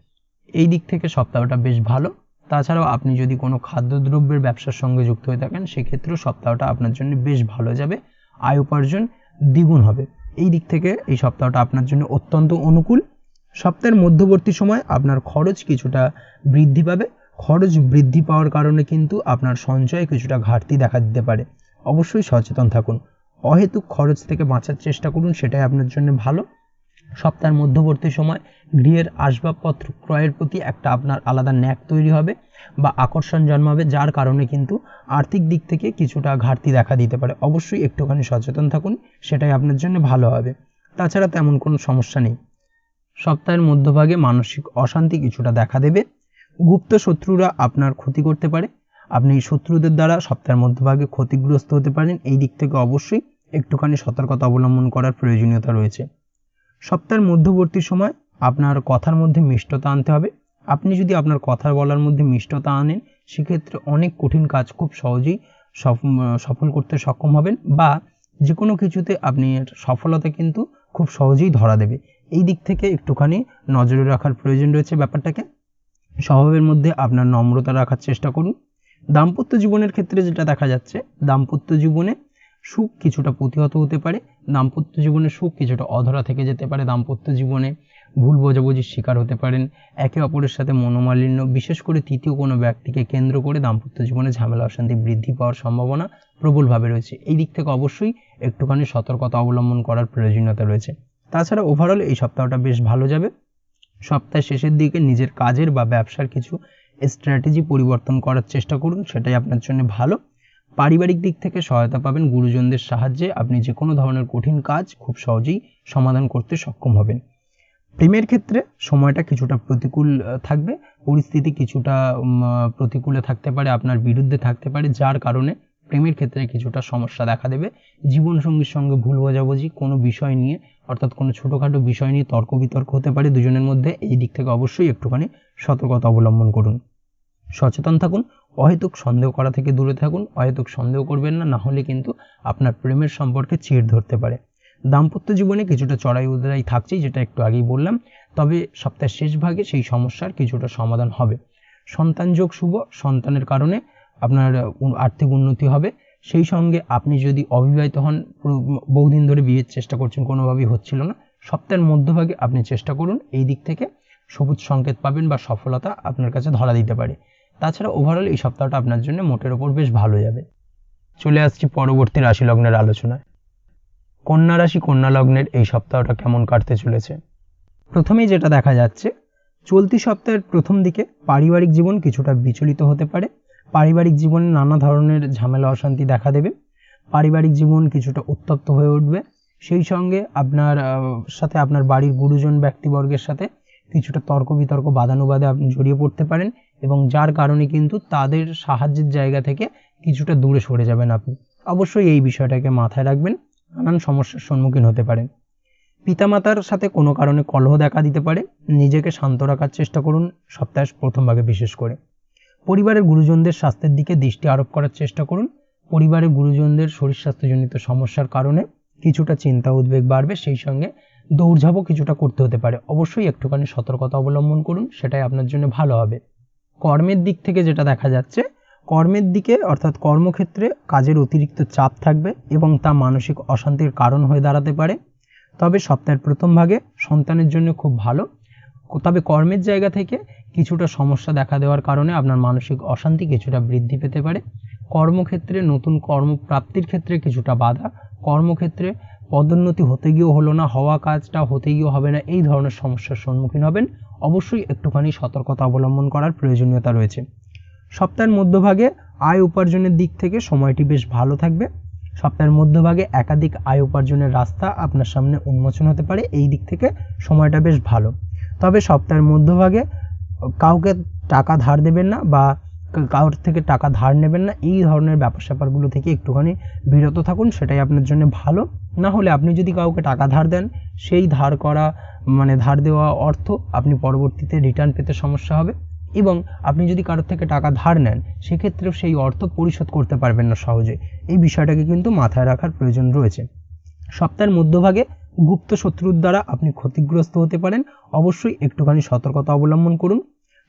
A: এই দিক থেকে সপ্তাহটা বেশ ভালো। তাছাড়াও আপনি যদি কোনো খাদ্যদ্রব্যের ব্যবসার সঙ্গে যুক্ত হয়ে থাকেন, সেক্ষেত্রেও সপ্তাহটা আপনার জন্য বেশ ভালো যাবে, আয় উপার্জন দ্বিগুণ হবে। এই দিক থেকে এই সপ্তাহটা আপনার জন্য অত্যন্ত অনুকূল। সপ্তাহের মধ্যবর্তী সময় আপনার খরচ কিছুটা বৃদ্ধি পাবে। খরচ বৃদ্ধি পাওয়ার কারণে কিন্তু আপনার সঞ্চয়ে কিছুটা ঘাটতি দেখা দিতে পারে। অবশ্যই সচেতন থাকুন, অহেতুক খরচ থেকে বাঁচার চেষ্টা করুন, সেটাই আপনার জন্য ভালো। সপ্তাহের মধ্যবর্তী সময় গৃহের আসবাবপত্র ক্রয়ের প্রতি একটা আপনার আলাদা ন্যাক তৈরি হবে বা আকর্ষণ জন্মাবে, যার কারণে কিন্তু আর্থিক দিক থেকে কিছুটা ঘাটতি দেখা দিতে পারে। অবশ্যই একটুখানি সচেতন থাকুন, সেটাই আপনার জন্য ভালো হবে। তাছাড়া তেমন কোনো সমস্যা নেই। সপ্তাহের মধ্যভাগে মানসিক অশান্তি কিছুটা দেখা দেবে। গুপ্ত শত্রুরা আপনার ক্ষতি করতে পারে, আপনি শত্রুদের দ্বারা সপ্তাহের মধ্যভাগে ক্ষতিগ্রস্ত হতে পারেন। এই দিক থেকে অবশ্যই একটুখানি সতর্কতা অবলম্বন করার প্রয়োজনীয়তা রয়েছে। সপ্তাহের মধ্যবর্তী সময় আপনার কথার মধ্যে মিষ্টতা আনতে হবে। আপনি যদি আপনার কথা বলার মধ্যে মিষ্টতা আনেন, সেক্ষেত্রে অনেক কঠিন কাজ খুব সহজেই সফল করতে সক্ষম হবেন, বা যে কোনো কিছুতে আপনি সফলতা কিন্তু খুব সহজেই ধরা দেবে। এই দিক থেকে একটুখানি নজরে রাখার প্রয়োজন রয়েছে ব্যাপারটাকে। স্বভাবের মধ্যে আপনার নম্রতা রাখার চেষ্টা করুন। দাম্পত্য জীবনের ক্ষেত্রে যেটা দেখা যাচ্ছে, দাম্পত্য জীবনে সুখ কিছুটা প্রতিহত হতে পারে, দাম্পত্য জীবনে সুখ কিছুটা অধরা থেকে যেতে পারে। দাম্পত্য জীবনে ভুল বোঝাবুঝির শিকার হতে পারেন, একে অপরের সাথে মনোমালিন্য, বিশেষ করে তৃতীয় কোনো ব্যক্তিকে কেন্দ্র করে দাম্পত্য জীবনে ঝামেলা অশান্তি বৃদ্ধি পাওয়ার সম্ভাবনা প্রবলভাবে রয়েছে। এই দিক থেকে অবশ্যই একটুখানি সতর্কতা অবলম্বন করার প্রয়োজনীয়তা রয়েছে। তাছাড়া ওভারঅল এই সপ্তাহটা বেশ ভালো যাবে। সপ্তাহের শেষের দিকে নিজের কাজের বা ব্যবসার কিছু স্ট্র্যাটেজি পরিবর্তন করার চেষ্টা করুন, সেটাই আপনার জন্য ভালো। পারিবারিক দিক থেকে সহায়তা পাবেন, গুরুজনদের সাহায্যে আপনি যে কোনো ধরনের কঠিন কাজ খুব সহজেই সমাধান করতে সক্ষম হবেন। প্রেমের ক্ষেত্রে সময়টা কিছুটা প্রতিকূল থাকবে, পরিস্থিতি কিছুটা প্রতিকূলে থাকতে পারে, আপনার বিরুদ্ধে থাকতে পারে, যার কারণে প্রেমের ক্ষেত্রে কিছুটা সমস্যা দেখা দেবে। জীবনসঙ্গীর সঙ্গে ভুল বোঝাবুঝি কোনো বিষয় নিয়ে, অর্থাৎ কোনো ছোটোখাটো বিষয় নিয়ে তর্ক বিতর্ক হতে পারে দুজনের মধ্যে। এই দিক থেকে অবশ্যই একটুখানি সতর্কতা অবলম্বন করুন, সচেতন থাকুন। অহেতুক সন্দেহ করা থেকে দূরে থাকুন, অহেতুক সন্দেহ করবেন না, না হলে কিন্তু আপনার প্রেমের সম্পর্কে চিড় ধরতে পারে। দাম্পত্য জীবনে কিছুটা চড়াই উতরাই থাকছেই, যেটা একটু আগেই বললাম, তবে সপ্তাহের শেষ ভাগে সেই সমস্যার কিছুটা সমাধান হবে। সন্তান যোগ শুভ, সন্তানের কারণে আপনার আর্থিক উন্নতি হবে। সেই সঙ্গে আপনি যদি অবিবাহিত হন, বহুদিন ধরে বিয়ের চেষ্টা করছেন, কোনোভাবেই হচ্ছিল না, সপ্তাহের মধ্যভাগে আপনি চেষ্টা করুন, এই দিক থেকে সবুজ সংকেত পাবেন বা সফলতা আপনার কাছে ধরা দিতে পারে। তাছাড়া ওভারঅল এই সপ্তাহটা আপনার জন্য মোটের ওপর বেশ ভালো যাবে। চলে আসছি পরবর্তী রাশি লগ্নের আলোচনায়। কন্যা রাশি, কন্যা লগ্নের এই সপ্তাহটা কেমন কাটতে চলেছে? প্রথমেই যেটা দেখা যাচ্ছে, চলতি সপ্তাহের প্রথম দিকে পারিবারিক জীবন কিছুটা বিচলিত হতে পারে। পারিবারিক জীবনে নানা ধরনের ঝামেলা অশান্তি দেখা দেবে। পারিবারিক জীবন কিছুটা উত্তপ্ত হয়ে উঠবে। সেই সঙ্গে আপনার সাথে আপনার বাড়ির গুরুজন ব্যক্তিবর্গের সাথে কিছুটা তর্ক বিতর্ক বাদানুবাদে আপনি জড়িয়ে পড়তে পারেন, এবং যার কারণে কিন্তু তাদের সাহায্যের জায়গা থেকে কিছুটা দূরে সরে যাবেন আপনি। অবশ্যই এই বিষয়টাকে মাথায় রাখবেন, নানান সমস্যার সম্মুখীন হতে পারেন। পিতামাতার সাথে কোনো কারণে কলহ দেখা দিতে পারে, নিজেকে শান্ত রাখার চেষ্টা করুন সপ্তাহের প্রথম ভাগে বিশেষ করে। পরিবারের গুরুজনদের স্বাস্থ্যের দিকে দৃষ্টি আরোপ করার চেষ্টা করুন। পরিবারের গুরুজনদের শরীর স্বাস্থ্যজনিত সমস্যার কারণে কিছুটা চিন্তা উদ্বেগ বাড়বে, সেই সঙ্গে দৌড়ঝাঁপও কিছুটা করতে হতে পারে। অবশ্যই একটুখানি সতর্কতা অবলম্বন করুন, সেটাই আপনার জন্য ভালো হবে। কর্মের দিক থেকে যেটা দেখা যাচ্ছে, কর্মের দিকে অর্থাৎ কর্মক্ষেত্রে কাজের অতিরিক্ত চাপ থাকবে এবং তা মানসিক অশান্তির কারণ হয়ে দাঁড়াতে পারে। তবে সপ্তাহের প্রথম ভাগে সন্তানের জন্য খুব ভালো, তবে কর্মের জায়গা থেকে কিছুটা সমস্যা দেখা দেওয়ার কারণে আপনার মানসিক অশান্তি কিছুটা বৃদ্ধি পেতে পারে। কর্মক্ষেত্রে নতুন কর্মপ্রাপ্তির ক্ষেত্রে কিছুটা বাধা, কর্মক্ষেত্রে পদোন্নতি হতে গিয়েও হলো না, হওয়া কাজটা হতে গিয়েও হবে না, এই ধরনের সমস্যার সম্মুখীন হবেন। অবশ্যই একটুখানি সতর্কতা অবলম্বন করার প্রয়োজনীয়তা রয়েছে। সপ্তাহের মধ্যভাগে আয় উপার্জনের দিক থেকে সময়টি বেশ ভালো থাকবে। সপ্তাহের মধ্যভাগে একাধিক আয় উপার্জনের রাস্তা আপনার সামনে উন্মোচন হতে পারে, এই দিক থেকে সময়টা বেশ ভালো। তবে সপ্তাহের মধ্যভাগে কাউকে টাকা ধার দেবেন না বা কারোর থেকে টাকা ধার নেবেন না, এই ধরনের ব্যাপার স্যাপারগুলো থেকে একটুখানি বিরত থাকুন, সেটাই আপনার জন্য ভালো। না হলে আপনি যদি কাউকে টাকা ধার দেন, সেই ধার করা ধার দেওয়া অর্থ আপনি পরবর্তীতে রিটার্ন পেতে সমস্যা হবে, এবং আপনি যদি কারোর থেকে টাকা ধার নেন সেক্ষেত্রেও সেই অর্থ পরিশোধ করতে পারবেন না সহজে। এই বিষয়টাকে কিন্তু মাথায় রাখার প্রয়োজন রয়েছে। সপ্তাহের মধ্যভাগে গুপ্ত শত্রুর দ্বারা আপনি ক্ষতিগ্রস্ত হতে পারেন, অবশ্যই একটুখানি সতর্কতা অবলম্বন করুন।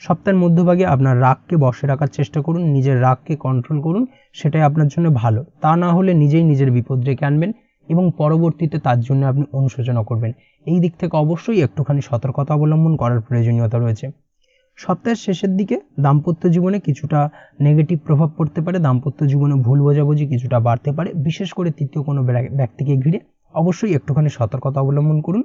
A: সপ্তাহের মধ্যভাগে আপনার রাগকে বশে রাখার চেষ্টা করুন, নিজের রাগকে কন্ট্রোল করুন, সেটাই আপনার জন্য ভালো। তা না হলে নিজেই নিজের বিপদ ডেকে আনবেন এবং পরবর্তীতে তার জন্য আপনি অনুশোচনা করবেন। এই দিক থেকে অবশ্যই একটুখানি সতর্কতা অবলম্বন করার প্রয়োজনীয়তা রয়েছে। সপ্তাহের শেষের দিকে দাম্পত্য জীবনে কিছুটা নেগেটিভ প্রভাব পড়তে পারে, দাম্পত্য জীবনে ভুল বোঝাবুঝি কিছুটা বাড়তে পারে, বিশেষ করে তৃতীয় কোনো ব্যক্তিকে ঘিরে। অবশ্যই একটুখানি সতর্কতা অবলম্বন করুন।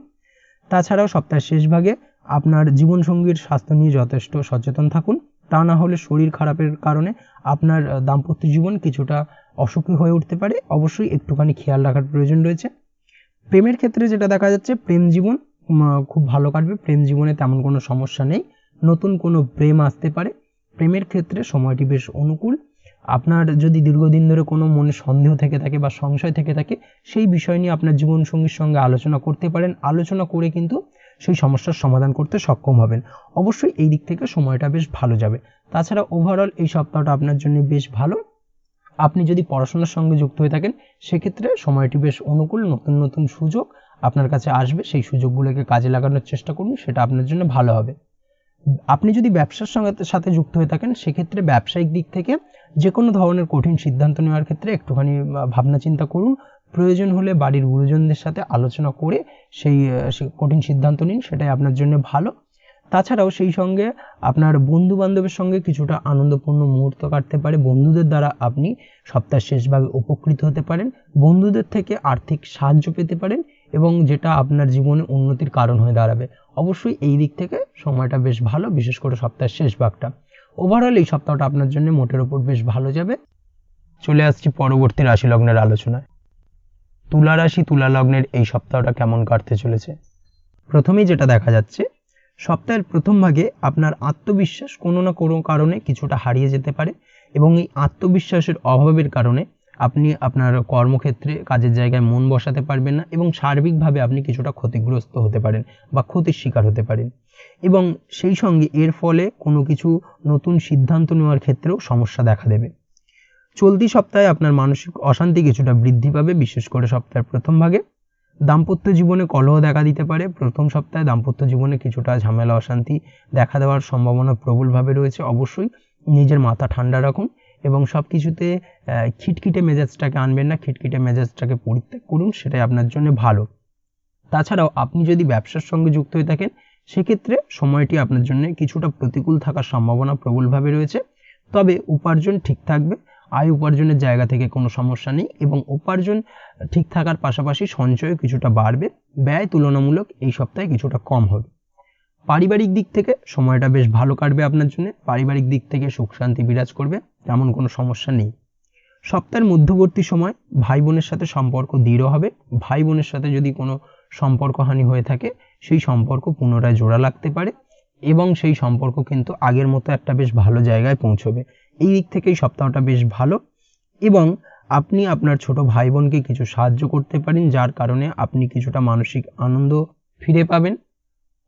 A: তাছাড়াও সপ্তাহের শেষ ভাগে আপনার জীবনসঙ্গীর স্বাস্থ্য নিয়ে যথেষ্ট সচেতন থাকুন, তা না হলে শরীর খারাপের কারণে আপনার দাম্পত্য জীবন কিছুটা অসুখী হয়ে উঠতে পারে। অবশ্যই একটুখানি খেয়াল রাখার প্রয়োজন রয়েছে। প্রেমের ক্ষেত্রে যেটা দেখা যাচ্ছে, প্রেম জীবন খুব ভালো কাটবে, প্রেম জীবনে তেমন কোনো সমস্যা নেই, নতুন কোনো প্রেম আসতে পারে। প্রেমের ক্ষেত্রে সময়টি বেশ অনুকূল। আপনার যদি দীর্ঘদিন ধরে কোনো মনে সন্দেহ থেকে থাকে বা সংশয় থেকে থাকে, সেই বিষয় নিয়ে আপনার জীবনসঙ্গীর সঙ্গে আলোচনা করতে পারেন, আলোচনা করে কিন্তু সেই সমস্যার সমাধান করতে সক্ষম হবেন। অবশ্যই এই দিক থেকে সময়টা বেশ ভালো যাবে। তাছাড়া ওভারঅল এই সপ্তাহটা আপনার জন্য বেশ ভালো। আপনি যদি পড়াশোনার সঙ্গে যুক্ত হয়ে থাকেন সেক্ষেত্রে সময়টি বেশ অনুকূল, নতুন নতুন সুযোগ আপনার কাছে আসবে, সেই সুযোগগুলোকে কাজে লাগানোর চেষ্টা করুন, সেটা আপনার জন্য ভালো হবে। আপনি যদি ব্যবসার সাথে যুক্ত হয়ে থাকেন সেক্ষেত্রে ব্যবসায়িক দিক থেকে যে কোনো ধরনের কঠিন সিদ্ধান্ত নেওয়ার ক্ষেত্রে একটুখানি ভাবনা চিন্তা করুন, প্রয়োজন হলে বাড়ির গুরুজনদের সাথে আলোচনা করে সেই কঠিন সিদ্ধান্ত নিন, সেটাই আপনার জন্য ভালো। তাছাড়াও সেই সঙ্গে আপনার বন্ধু বান্ধবের সঙ্গে কিছুটা আনন্দপূর্ণ মুহূর্ত কাটতে পারে, বন্ধুদের দ্বারা আপনি সপ্তাহের শেষভাগে উপকৃত হতে পারেন, বন্ধুদের থেকে আর্থিক সাহায্য পেতে পারেন এবং যেটা আপনার জীবনে উন্নতির কারণ হয়ে দাঁড়াবে। অবশ্যই এই দিক থেকে সময়টা বেশ ভালো, বিশেষ করে সপ্তাহের শেষ ভাগটা। ওভারঅল এই সপ্তাহটা আপনার জন্য মোটের উপর বেশ ভালো যাবে। চলে আসছি পরবর্তী রাশি লগ্নের আলোচনায়। তুলা রাশি, তুলা লগ্নের এই সপ্তাহটা কেমন কাটতে চলেছে? প্রথমেই যেটা দেখা যাচ্ছে, সপ্তাহের প্রথম ভাগে আপনার আত্মবিশ্বাস কোনো না কোনো কারণে কিছুটা হারিয়ে যেতে পারে এবং এই আত্মবিশ্বাসের অভাবের কারণে আপনি আপনার কর্মক্ষেত্রে কাজের জায়গায় মন বসাতে পারবেন না এবং সার্বিকভাবে আপনি কিছুটা ক্ষতিগ্রস্ত হতে পারেন বা ক্ষতির শিকার হতে পারেন, এবং সেই সঙ্গে এর ফলে কোনো কিছু নতুন সিদ্ধান্ত নেওয়ার ক্ষেত্রেও সমস্যা দেখা দেবে। চলতি সপ্তাহে আপনার মানসিক অশান্তি কিছুটা বৃদ্ধি পাবে, বিশেষ করে সপ্তাহের প্রথম ভাগে। দাম্পত্য জীবনে কলহ দেখা দিতে পারে। প্রথম সপ্তাহে দাম্পত্য জীবনে কিছুটা ঝামেলা অশান্তি দেখা দেওয়ার সম্ভাবনা প্রবলভাবে রয়েছে। অবশ্যই নিজের মাথা ঠান্ডা রাখুন এবং সব কিছুতে খিটখিটে মেজাজটাকে আনবেন না, খিটখিটে মেজাজটাকে পরিত্যাগ করুন, সেটাই আপনার জন্য ভালো। তাছাড়াও আপনি যদি ব্যবসার সঙ্গে যুক্ত হয়ে থাকেন সেক্ষেত্রে সময়টি আপনার জন্য কিছুটা প্রতিকূল থাকার সম্ভাবনা প্রবলভাবে রয়েছে, তবে উপার্জন ঠিক থাকবে। আয় উপার্জনের জায়গা থেকে কোনো সমস্যা নেই এবং উপার্জন ঠিক থাকার পাশাপাশি সঞ্চয় কিছুটা বাড়বে। ব্যয় তুলনামূলক এই সপ্তাহে কিছুটা কম হবে। পারিবারিক দিক থেকে সময়টা বেশ ভালো কাটবে আপনার জন্য। পারিবারিক দিক থেকে সুখ শান্তি বিরাজ করবে, তেমন কোনো সমস্যা নেই। সপ্তাহের মধ্যবর্তী সময় ভাই বোনের সাথে সম্পর্ক দৃঢ় হবে। ভাই বোনের সাথে যদি কোনো সম্পর্কহানি হয়ে থাকে সেই সম্পর্ক পুনরায় জোড়া লাগতে পারে এবং সেই সম্পর্ক কিন্তু আগের মতো একটা বেশ ভালো জায়গায় পৌঁছবে। এই দিক থেকে এই সপ্তাহটা বেশ ভালো এবং আপনি আপনার ছোট ভাই বোনকে কিছু সাহায্য করতে পারেন, যার কারণে আপনি কিছুটা মানসিক আনন্দ ফিরে পাবেন।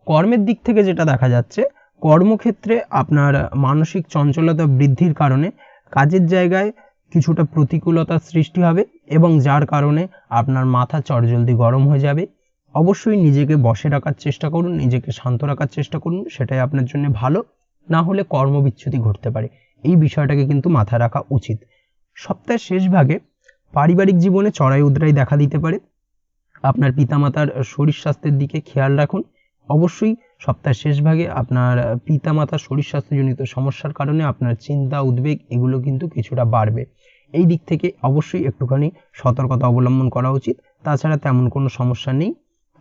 A: কর্মের দিক থেকে যেটা দেখা যাচ্ছে, কর্মক্ষেত্রে আপনার মানসিক চঞ্চলতা বৃদ্ধির কারণে কাজের জায়গায় কিছুটা প্রতিকূলতার সৃষ্টি হবে এবং যার কারণে আপনার মাথা চটজলদি গরম হয়ে যাবে। অবশ্যই নিজেকে বশে রাখার চেষ্টা করুন, নিজেকে শান্ত রাখার চেষ্টা করুন, সেটাই আপনার জন্য ভালো। না হলে কর্মবিচ্যুতি ঘটতে পারে, এই বিষয়টাকে কিন্তু মাথায় রাখা উচিত। সপ্তাহের শেষ ভাগে পারিবারিক জীবনে চড়াই উতরাই দেখা দিতে পারে। আপনার পিতামাতার শরীর স্বাস্থ্যের দিকে খেয়াল রাখুন। অবশ্যই সপ্তাহের শেষ ভাগে আপনার পিতামাতার শরীর স্বাস্থ্যজনিত সমস্যার কারণে আপনার চিন্তা উদ্বেগ এগুলো কিন্তু কিছুটা বাড়বে। এই দিক থেকে অবশ্যই একটুখানি সতর্কতা অবলম্বন করা উচিত। তাছাড়া তেমন কোনো সমস্যা নেই।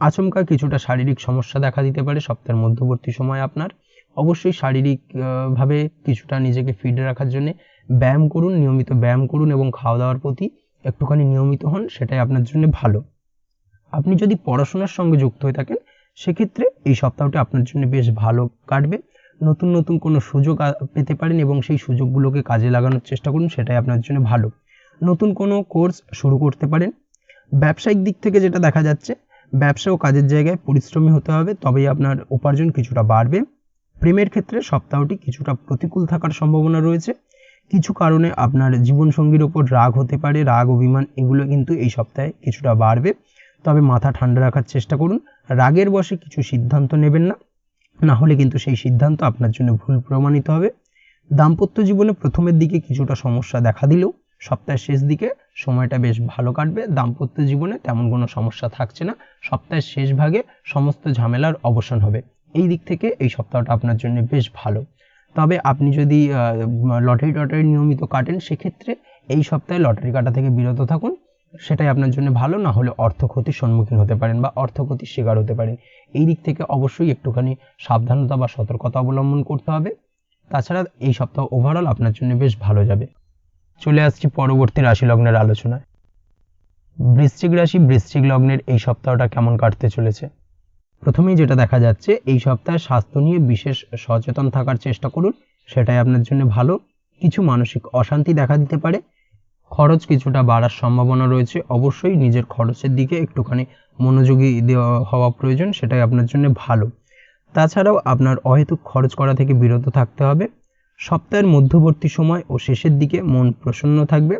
A: আচমকা কিছুটা শারীরিক সমস্যা দেখা দিতে পারে সপ্তাহের মধ্যবর্তী সময় আপনার। অবশ্যই শারীরিকভাবে কিছুটা নিজেকে ফিট রাখার জন্য ব্যায়াম করুন, নিয়মিত ব্যায়াম করুন এবং খাওয়া দাওয়ার প্রতি একটুখানি নিয়মিত হন, সেটাই আপনার জন্য ভালো। আপনি যদি পড়াশোনার সঙ্গে যুক্ত হয়ে থাকেন সেক্ষেত্রে এই সপ্তাহটি আপনার জন্য বেশ ভালো কাটবে। নতুন নতুন কোনো সুযোগ পেতে পারেন এবং সেই সুযোগগুলোকে কাজে লাগানোর চেষ্টা করুন, সেটাই আপনার জন্য ভালো। নতুন কোনো কোর্স শুরু করতে পারেন। ব্যবসায়িক দিক থেকে যেটা দেখা যাচ্ছে, ব্যবসা ও কাজের জায়গায় পরিশ্রমী হতে হবে, তবেই আপনার উপার্জন কিছুটা বাড়বে। প্রেমের ক্ষেত্রে সপ্তাহটি কিছুটা প্রতিকূল থাকার সম্ভাবনা রয়েছে। কিছু কারণে আপনার জীবনসঙ্গীর ওপর রাগ হতে পারে, রাগ অভিমান এগুলো কিন্তু এই সপ্তাহে কিছুটা বাড়বে, তবে মাথা ঠান্ডা রাখার চেষ্টা করুন। রাগের বশে কিছু সিদ্ধান্ত নেবেন না, না হলে কিন্তু সেই সিদ্ধান্ত আপনার জন্য ভুল প্রমাণিত হবে। দাম্পত্য জীবনে প্রথমের দিকে কিছুটা সমস্যা দেখা দিলেও সপ্তাহের শেষ দিকে সময়টা বেশ ভালো কাটবে। দাম্পত্য জীবনে তেমন কোনো সমস্যা থাকছে না, সপ্তাহের শেষ ভাগে সমস্ত ঝামেলার অবসান হবে। এই দিক থেকে এই সপ্তাহটা আপনার জন্য বেশ ভালো। তবে আপনি যদি লটারি নিয়মিত কাটেন সেক্ষেত্রে এই সপ্তাহে লটারি কাটা থেকে বিরত থাকুন, সেটাই আপনার জন্য ভালো। না হলে অর্থ ক্ষতির সম্মুখীন হতে পারেন বা অর্থ ক্ষতির শিকার হতে পারেন। এই দিক থেকে অবশ্যই একটুখানি সাবধানতা বা সতর্কতা অবলম্বন করতে হবে। তাছাড়া এই সপ্তাহ ওভারঅল আপনার জন্য বেশ ভালো যাবে। চলে আসছি পরবর্তী রাশি লগ্নের আলোচনায়। বৃশ্চিক রাশি, বৃশ্চিক লগ্নের এই সপ্তাহটা কেমন কাটতে চলেছে? প্রথমেই যেটা দেখা যাচ্ছে, এই সপ্তাহে স্বাস্থ্য নিয়ে বিশেষ সচেতন থাকার চেষ্টা করুন, সেটাই আপনার জন্য ভালো। কিছু মানসিক অশান্তি দেখা দিতে পারে, খরচ কিছুটা বাড়ার সম্ভাবনা রয়েছে। অবশ্যই নিজের খরচের দিকে একটুখানি মনোযোগী হওয়া প্রয়োজন, সেটাই আপনার জন্য ভালো। তাছাড়াও আপনার অহেতুক খরচ করা থেকে বিরত থাকতে হবে। সপ্তাহের মধ্যবর্তী সময় ও শেষের দিকে মন প্রসন্ন থাকবে,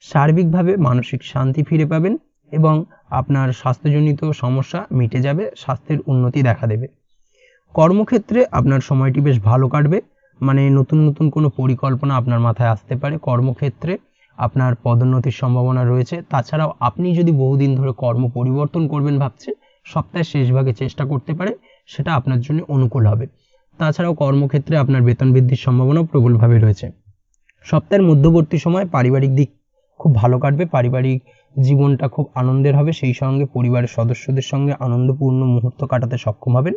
A: সার্বিকভাবে মানসিক শান্তি ফিরে পাবেন এবং আপনার স্বাস্থ্যজনিত সমস্যা মিটে যাবে, স্বাস্থ্যের উন্নতি দেখা দেবে। কর্মক্ষেত্রে আপনার সময়টি বেশ ভালো কাটবে, মানে নতুন নতুন কোনো পরিকল্পনা আপনার মাথায় আসতে পারে। কর্মক্ষেত্রে আপনার পদোন্নতির সম্ভাবনা রয়েছে। তাছাড়াও আপনি যদি বহুদিন ধরে কর্ম পরিবর্তন করবেন ভাবছেন, সপ্তাহের শেষ ভাগে চেষ্টা করতে পারেন, সেটা আপনার জন্য অনুকূল হবে। তাছাড়াও কর্মক্ষেত্রে আপনার বেতন বৃদ্ধির সম্ভাবনাও প্রবলভাবে রয়েছে। সপ্তাহের মধ্যবর্তী সময় পারিবারিক দিক খুব ভালো কাটবে, পারিবারিক জীবনটা খুব আনন্দের হবে, সেই সঙ্গে পরিবারের সদস্যদের সঙ্গে আনন্দপূর্ণ মুহূর্ত কাটাতে সক্ষম হবেন।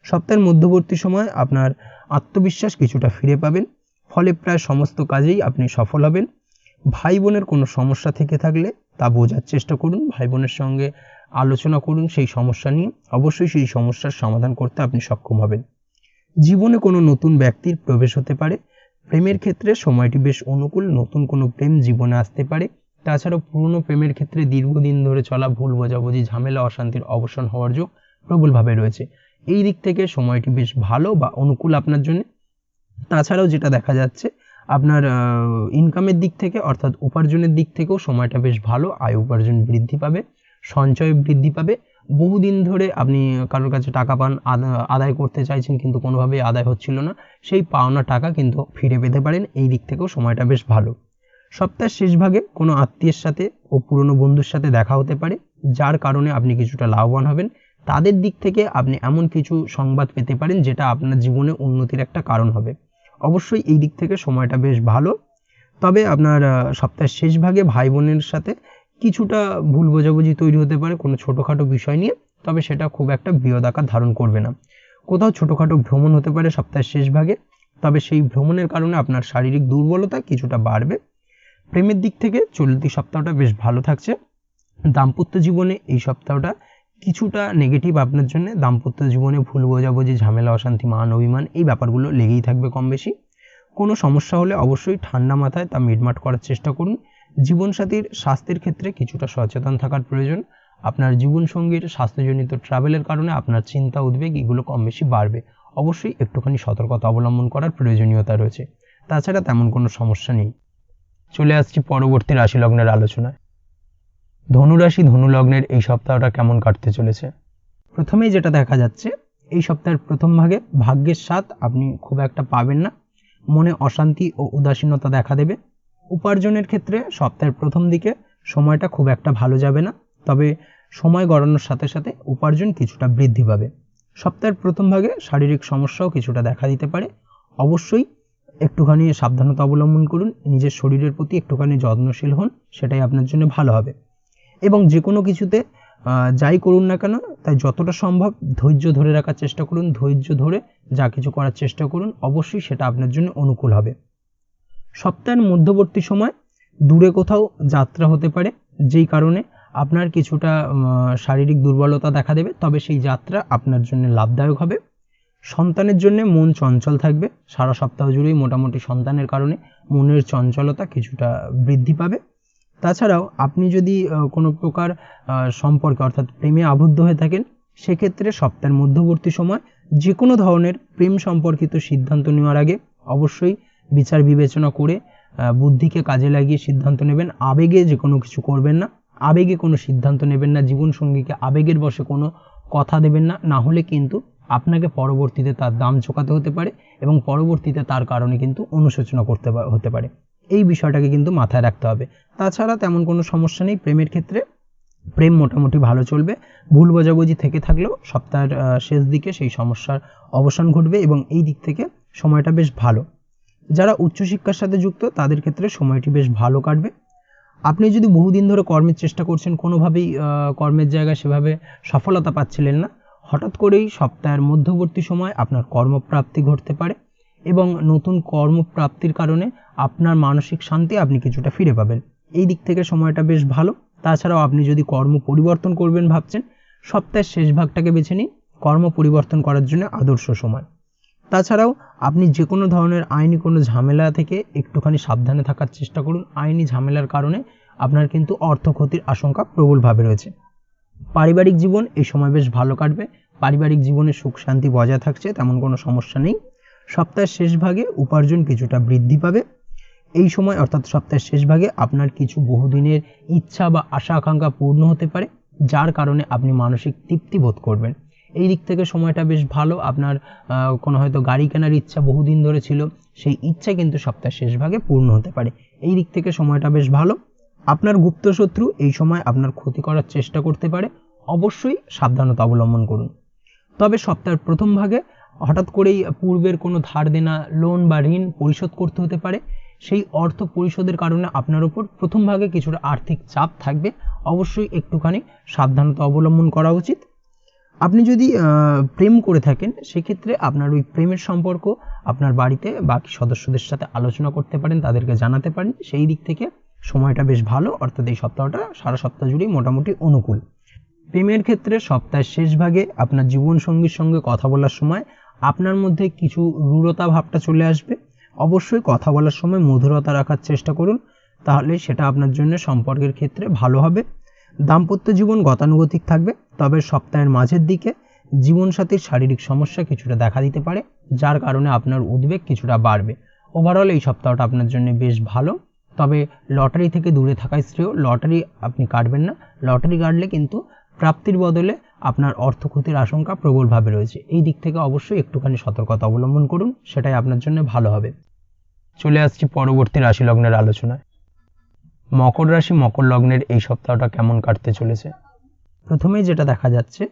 A: সপ্তাহের মধ্যবর্তী সময় আপনার আত্মবিশ্বাস কিছুটা ফিরে পাবেন, ফলে প্রায় সমস্ত কাজেই আপনি সফল হবেন। ভাই বোনের কোনো সমস্যা থেকে থাকলে তা বোঝার চেষ্টা করুন, ভাই বোনের সঙ্গে আলোচনা করুন সেই সমস্যা নিয়ে, অবশ্যই সেই সমস্যার সমাধান করতে আপনি সক্ষম হবেন। জীবনে কোনো নতুন ব্যক্তির প্রবেশ হতে পারে। প্রেমের ক্ষেত্রে সময়টি বেশ অনুকূল, নতুন কোনো প্রেম জীবনে আসতে পারে। তাছাড়াও পুরনো প্রেমের ক্ষেত্রে দীর্ঘদিন ধরে চলা ভুল বোঝাবুঝি, ঝামেলা, অশান্তির অবসান হওয়ার যোগ প্রবলভাবে রয়েছে। এই দিক থেকে সময়টি বেশ ভালো বা অনুকূল আপনার জন্য। তাছাড়াও যেটা দেখা যাচ্ছে, আপনার ইনকামের দিক থেকে অর্থাৎ উপার্জনের দিক থেকেও সময়টা বেশ ভালো। আয় উপার্জন বৃদ্ধি পাবে, সঞ্চয় বৃদ্ধি পাবে। বহুদিন ধরে আপনি কারোর কাছে টাকা পান, আদায় করতে চাইছেন কিন্তু কোনোভাবেই আদায় হচ্ছিল না, সেই পাওনা টাকা কিন্তু ফিরে পেতে পারেন। এই দিক থেকেও সময়টা বেশ ভালো। সপ্তাহের শেষ ভাগে কোনো আত্মীয়ের সাথে ও পুরনো বন্ধুর সাথে দেখা হতে পারে, যার কারণে আপনি কিছুটা লাভবান হবেন। তাদের দিক থেকে আপনি এমন কিছু সংবাদ পেতে পারেন যেটা আপনার জীবনে উন্নতির একটা কারণ হবে। অবশ্যই এই দিক থেকে সময়টা বেশ ভালো। তবে আপনার সপ্তাহের শেষ ভাগে ভাই বোনের সাথে কিছুটা ভুল বোঝাবুঝি তৈরি হতে পারে কোনো ছোটোখাটো বিষয় নিয়ে, তবে সেটা খুব একটা বৃহৎ আকার ধারণ করবে না। কোথাও ছোটোখাটো ভ্রমণ হতে পারে সপ্তাহের শেষ ভাগে, তবে সেই ভ্রমণের কারণে আপনার শারীরিক দুর্বলতা কিছুটা বাড়বে। প্রেমের দিক থেকে চলতি সপ্তাহটা বেশ ভালো থাকছে। দাম্পত্য জীবনে এই সপ্তাহটা কিছুটা নেগেটিভ আপনার জন্য। দাম্পত্য জীবনে ভুল বোঝাবুঝি, ঝামেলা, অশান্তি, মান অভিমান এই ব্যাপারগুলো লেগেই থাকবে কম বেশি। কোনো সমস্যা হলে অবশ্যই ঠান্ডা মাথায় তা মিটমাট করার চেষ্টা করুন। জীবনসাথীর স্বাস্থ্যের ক্ষেত্রে কিছুটা সচেতন থাকার প্রয়োজন। আপনার জীবনসঙ্গীর স্বাস্থ্যজনিত ট্রাভেলের কারণে আপনার চিন্তা, উদ্বেগ এগুলো কম বেশি বাড়বে। অবশ্যই একটুখানি সতর্কতা অবলম্বন করার প্রয়োজনীয়তা রয়েছে। তাছাড়া তেমন কোনো সমস্যা নেই। চলে আসছি পরবর্তী রাশি লগ্নের আলোচনায়। ধনুরাশি, ধনু লগ্নের এই সপ্তাহটা কেমন কাটতে চলেছে? প্রথমেই যেটা দেখা যাচ্ছে, এই সপ্তাহের প্রথম ভাগে ভাগ্যের স্বাদ আপনি খুব একটা পাবেন না। মনে অশান্তি ও উদাসীনতা দেখা দেবে। উপার্জনের ক্ষেত্রে সপ্তাহের প্রথম দিকে সময়টা খুব একটা ভালো যাবে না, তবে সময় গড়ানোর সাথে সাথে উপার্জন কিছুটা বৃদ্ধি পাবে। সপ্তাহের প্রথম ভাগে শারীরিক সমস্যাও কিছুটা দেখা দিতে পারে। অবশ্যই একটুখানি সাবধানতা অবলম্বন করুন, নিজের শরীরের প্রতি একটুখানি যত্নশীল হন, সেটাই আপনার জন্য ভালো হবে। এবং যে কোনো কিছুতে যাই করুন না কেন, তাই যতটা সম্ভব ধৈর্য ধরে রাখার চেষ্টা করুন। ধৈর্য ধরে যা কিছু করার চেষ্টা করুন, অবশ্যই সেটা আপনার জন্য অনুকূল হবে। সপ্তাহের মধ্যবর্তী সময় দূরে কোথাও যাত্রা হতে পারে, যেই কারণে আপনার কিছুটা শারীরিক দুর্বলতা দেখা দেবে, তবে সেই যাত্রা আপনার জন্য লাভদায়ক হবে। সন্তানের জন্য মন চঞ্চল থাকবে। সারা সপ্তাহ জুড়েই মোটামুটি সন্তানের কারণে মনের চঞ্চলতা কিছুটা বৃদ্ধি পাবে। তাছাড়াও আপনি যদি কোনো প্রকার সম্পর্কে অর্থাৎ প্রেমে আবদ্ধ হয়ে থাকেন, সেক্ষেত্রে সপ্তাহের মধ্যবর্তী সময় যে কোনো ধরনের প্রেম সম্পর্কিত সিদ্ধান্ত নেওয়ার আগে অবশ্যই বিচার বিবেচনা করে বুদ্ধিকে কাজে লাগিয়ে সিদ্ধান্ত নেবেন। আবেগে যে কোনো কিছু করবেন না, আবেগে কোনো সিদ্ধান্ত নেবেন না, জীবনসঙ্গীকে আবেগের বশে কোনো কথা দেবেন না, না হলে কিন্তু আপনাকে পরবর্তীতে তার দাম চোকাতে হতে পারে এবং পরবর্তীতে তার কারণে কিন্তু অনুশোচনা করতে হতে পারে। এই বিষয়টাকে কিন্তু মাথায় রাখতে হবে। তাছাড়া তেমন কোনো সমস্যা নেই প্রেমের ক্ষেত্রে। প্রেম মোটামুটি ভালো চলবে। ভুল বোঝাবুঝি থেকে থাকলেও সপ্তাহের শেষ দিকে সেই সমস্যার অবসান ঘটবে এবং এই দিক থেকে সময়টা বেশ ভালো। যারা উচ্চশিক্ষার সাথে যুক্ত তাদের ক্ষেত্রে সময়টি বেশ ভালো কাটবে। আপনি যদি বহুদিন ধরে কর্মের চেষ্টা করছেন, কোনোভাবেই কর্মের জায়গায় সেভাবে সফলতা পাচ্ছিলেন না, হঠাৎ করেই সপ্তাহের মধ্যবর্তী সময় আপনার কর্মপ্রাপ্তি ঘটতে পারে এবং নতুন কর্মপ্রাপ্তির কারণে আপনার মানসিক শান্তি আপনি কিছুটা ফিরে পাবেন। এই দিক থেকে সময়টা বেশ ভালো। তাছাড়াও আপনি যদি কর্ম পরিবর্তন করবেন ভাবছেন, সপ্তাহের শেষ ভাগটাকে বেছে নিন কর্ম পরিবর্তন করার জন্য আদর্শ সময়। তাছাড়াও আপনি যে কোনো ধরনের আইনি কোনো ঝামেলা থেকে একটুখানি সাবধানে থাকার চেষ্টা করুন। আইনি ঝামেলার কারণে আপনার কিন্তু অর্থ ক্ষতির আশঙ্কা প্রবলভাবে রয়েছে। পারিবারিক জীবন এই সময় বেশ ভালো কাটবে। পারিবারিক জীবনে সুখ শান্তি বজায় থাকছে, তেমন কোনো সমস্যা নেই। সপ্তাহের শেষ ভাগে উপার্জন কিছুটা বৃদ্ধি পাবে। এই সময় অর্থাৎ সপ্তাহের শেষ ভাগে আপনার কিছু বহুদিনের ইচ্ছা বা আশা আকাঙ্ক্ষা পূর্ণ হতে পারে, যার কারণে আপনি মানসিক তৃপ্তি বোধ করবেন। এই দিক থেকে সময়টা বেশ ভালো। আপনার কোনো হয়তো গাড়ি কেনার ইচ্ছা বহুদিন ধরে ছিল, সেই ইচ্ছা কিন্তু সপ্তাহের শেষ ভাগে পূর্ণ হতে পারে। এই দিক থেকে সময়টা বেশ ভালো। আপনার গুপ্ত শত্রু এই সময় আপনার ক্ষতি করার চেষ্টা করতে পারে, অবশ্যই সাবধানতা অবলম্বন করুন। তবে সপ্তাহের প্রথম ভাগে হঠাৎ করেই পূর্বের কোনো ধার দেনা, লোন বা ঋণ পরিশোধ করতে হতে পারে। সেই অর্থ পরিশোধের কারণে আপনার উপর প্রথম ভাগে কিছুটা আর্থিক চাপ থাকবে, অবশ্যই একটুখানি সাবধানতা অবলম্বন করা উচিত। আপনি যদি প্রেম করে থাকেন, সেক্ষেত্রে আপনার ওই প্রেমের সম্পর্ক আপনার বাড়িতে বাকি সদস্যদের সাথে আলোচনা করতে পারেন, তাদেরকে জানাতে পারেন। সেই দিক থেকে সময়টা বেশ ভালো, অর্থাৎ এই সপ্তাহটা সারা সপ্তাহ জুড়েই মোটামুটি অনুকূল। প্রেমের ক্ষেত্রে সপ্তাহের শেষ ভাগে আপনার জীবনসঙ্গীর সঙ্গে কথা বলার সময় আপনার মধ্যে কিছু রূঢ়তা ভাবটা চলে আসবে। অবশ্যই কথা বলার সময় মধুরতা রাখার চেষ্টা করুন। তাহলে সেটা আপনার জন্য সম্পর্কের ক্ষেত্রে ভালো হবে। দাম্পত্য জীবন গতানুগতিক থাকবে, তবে সপ্তাহের মাঝের দিকে জীবনসাথীর শারীরিক সমস্যা কিছুটা দেখা দিতে পারে, যার কারণে আপনার উদ্বেগ কিছুটা বাড়বে। ওভারঅল এই সপ্তাহটা আপনার জন্য বেশ ভালো, তবে লটারি থেকে দূরে থাকাই শ্রেয়। লটারি আপনি কাটবেন না, লটারি কাটলে কিন্তু প্রাপ্তির বদলে আপনার অর্থ ক্ষতির আশঙ্কা প্রবলভাবে রয়েছে। এই দিক থেকে অবশ্যই একটুখানি সতর্কতা অবলম্বন করুন, সেটাই আপনার জন্য ভালো হবে। চলে আসছি পরবর্তী রাশি লগ্নের আলোচনায়। মকর রাশি মকর লগ্নের এই সপ্তাহটা কেমন কাটতে চলেছে? প্রথমেই যেটা দেখা যাচ্ছে,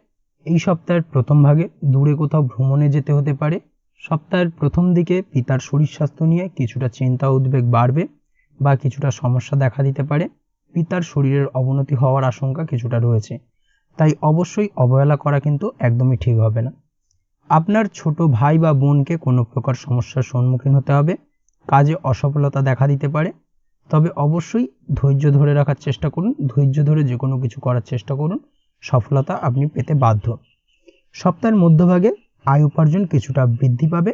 A: এই সপ্তাহের প্রথম ভাগে দূরে কোথাও ভ্রমণে যেতে হতে পারে। সপ্তাহের প্রথম দিকে পিতার শরীর স্বাস্থ্য নিয়ে কিছুটা চিন্তা উদ্বেগ বাড়বে বা কিছুটা সমস্যা দেখা দিতে পারে। পিতার শরীরের অবনতি হওয়ার আশঙ্কা কিছুটা রয়েছে, তাই অবশ্যই অবহেলা করা কিন্তু একদমই ঠিক হবে না। আপনার ছোট ভাই বা বোনকে কোনো প্রকার সমস্যার সম্মুখীন হতে হবে। কাজে অসফলতা দেখা দিতে পারে, তবে অবশ্যই ধৈর্য ধরে রাখার চেষ্টা করুন। ধৈর্য ধরে যে কোনো কিছু করার চেষ্টা করুন, সফলতা আপনি পেতে বাধ্য। সপ্তাহের মধ্যভাগে আয় উপার্জন কিছুটা বৃদ্ধি পাবে।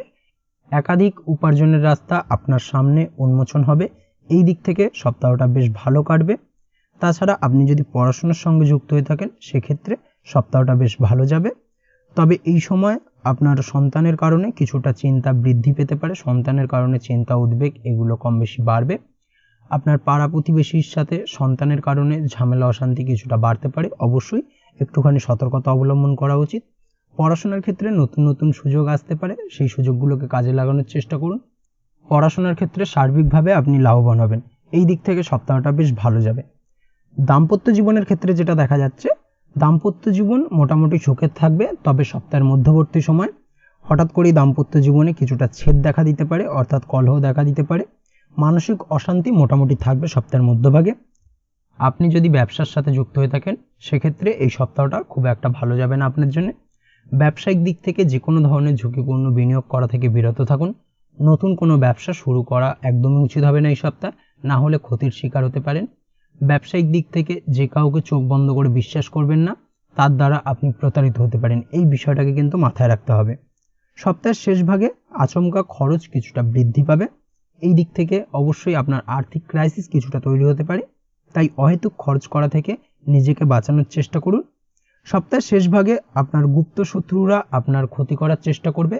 A: একাধিক উপার্জনের রাস্তা আপনার সামনে উন্মোচন হবে। এই দিক থেকে সপ্তাহটা বেশ ভালো কাটবে। তাছাড়া আপনি যদি পড়াশোনার সঙ্গে যুক্ত হয়ে থাকেন, সেক্ষেত্রে সপ্তাহটা বেশ ভালো যাবে। তবে এই সময় আপনার সন্তানের কারণে কিছুটা চিন্তা বৃদ্ধি পেতে পারে। সন্তানের কারণে চিন্তা উদ্বেগ এগুলো কম বেশি বাড়বে। আপনার পাড়া প্রতিবেশীর সাথে সন্তানের কারণে ঝামেলা অশান্তি কিছুটা বাড়তে পারে। অবশ্যই একটুখানি সতর্কতা অবলম্বন করা উচিত। পড়াশোনার ক্ষেত্রে নতুন নতুন সুযোগ আসতে পারে, সেই সুযোগগুলোকে কাজে লাগানোর চেষ্টা করুন। পড়াশোনার ক্ষেত্রে সার্বিকভাবে আপনি লাভবান হবেন। এই দিক থেকে সপ্তাহটা বেশ ভালো যাবে। দাম্পত্য জীবনের ক্ষেত্রে যেটা দেখা যাচ্ছে, দাম্পত্য জীবন মোটামুটি সুখের থাকবে, তবে সপ্তাহের মধ্যবর্তী সময় হঠাৎ করেই দাম্পত্য জীবনে কিছুটা ছেদ দেখা দিতে পারে, অর্থাৎ কলহ দেখা দিতে পারে। মানসিক অশান্তি মোটামুটি থাকবে সপ্তাহের মধ্যভাগে। আপনি যদি ব্যবসার সাথে যুক্ত হয়ে থাকেন, সেক্ষেত্রে এই সপ্তাহটা খুব একটা ভালো যাবে না আপনার জন্য। ব্যবসায়িক দিক থেকে যে কোনো ধরনের ঝুঁকিপূর্ণ বিনিয়োগ করা থেকে বিরত থাকুন। নতুন কোনো ব্যবসা শুরু করা একদমই উচিত হবে না এই সপ্তাহ, না হলে ক্ষতির শিকার হতে পারেন। ব্যবসায়িক দিক থেকে যে কাউকে চোখ বন্ধ করে বিশ্বাস করবেন না, তার দ্বারা আপনি প্রতারিত হতে পারেন। এই বিষয়টাকে কিন্তু মাথায় রাখতে হবে। সপ্তাহের শেষ ভাগে আচমকা খরচ কিছুটা বৃদ্ধি পাবে। এই দিক থেকে অবশ্যই আপনার আর্থিক ক্রাইসিস কিছুটা তৈরি হতে পারে, তাই অহেতুক খরচ করা থেকে নিজেকে বাঁচানোর চেষ্টা করুন। সপ্তাহের শেষ ভাগে আপনার গুপ্ত শত্রুরা আপনার ক্ষতি করার চেষ্টা করবে,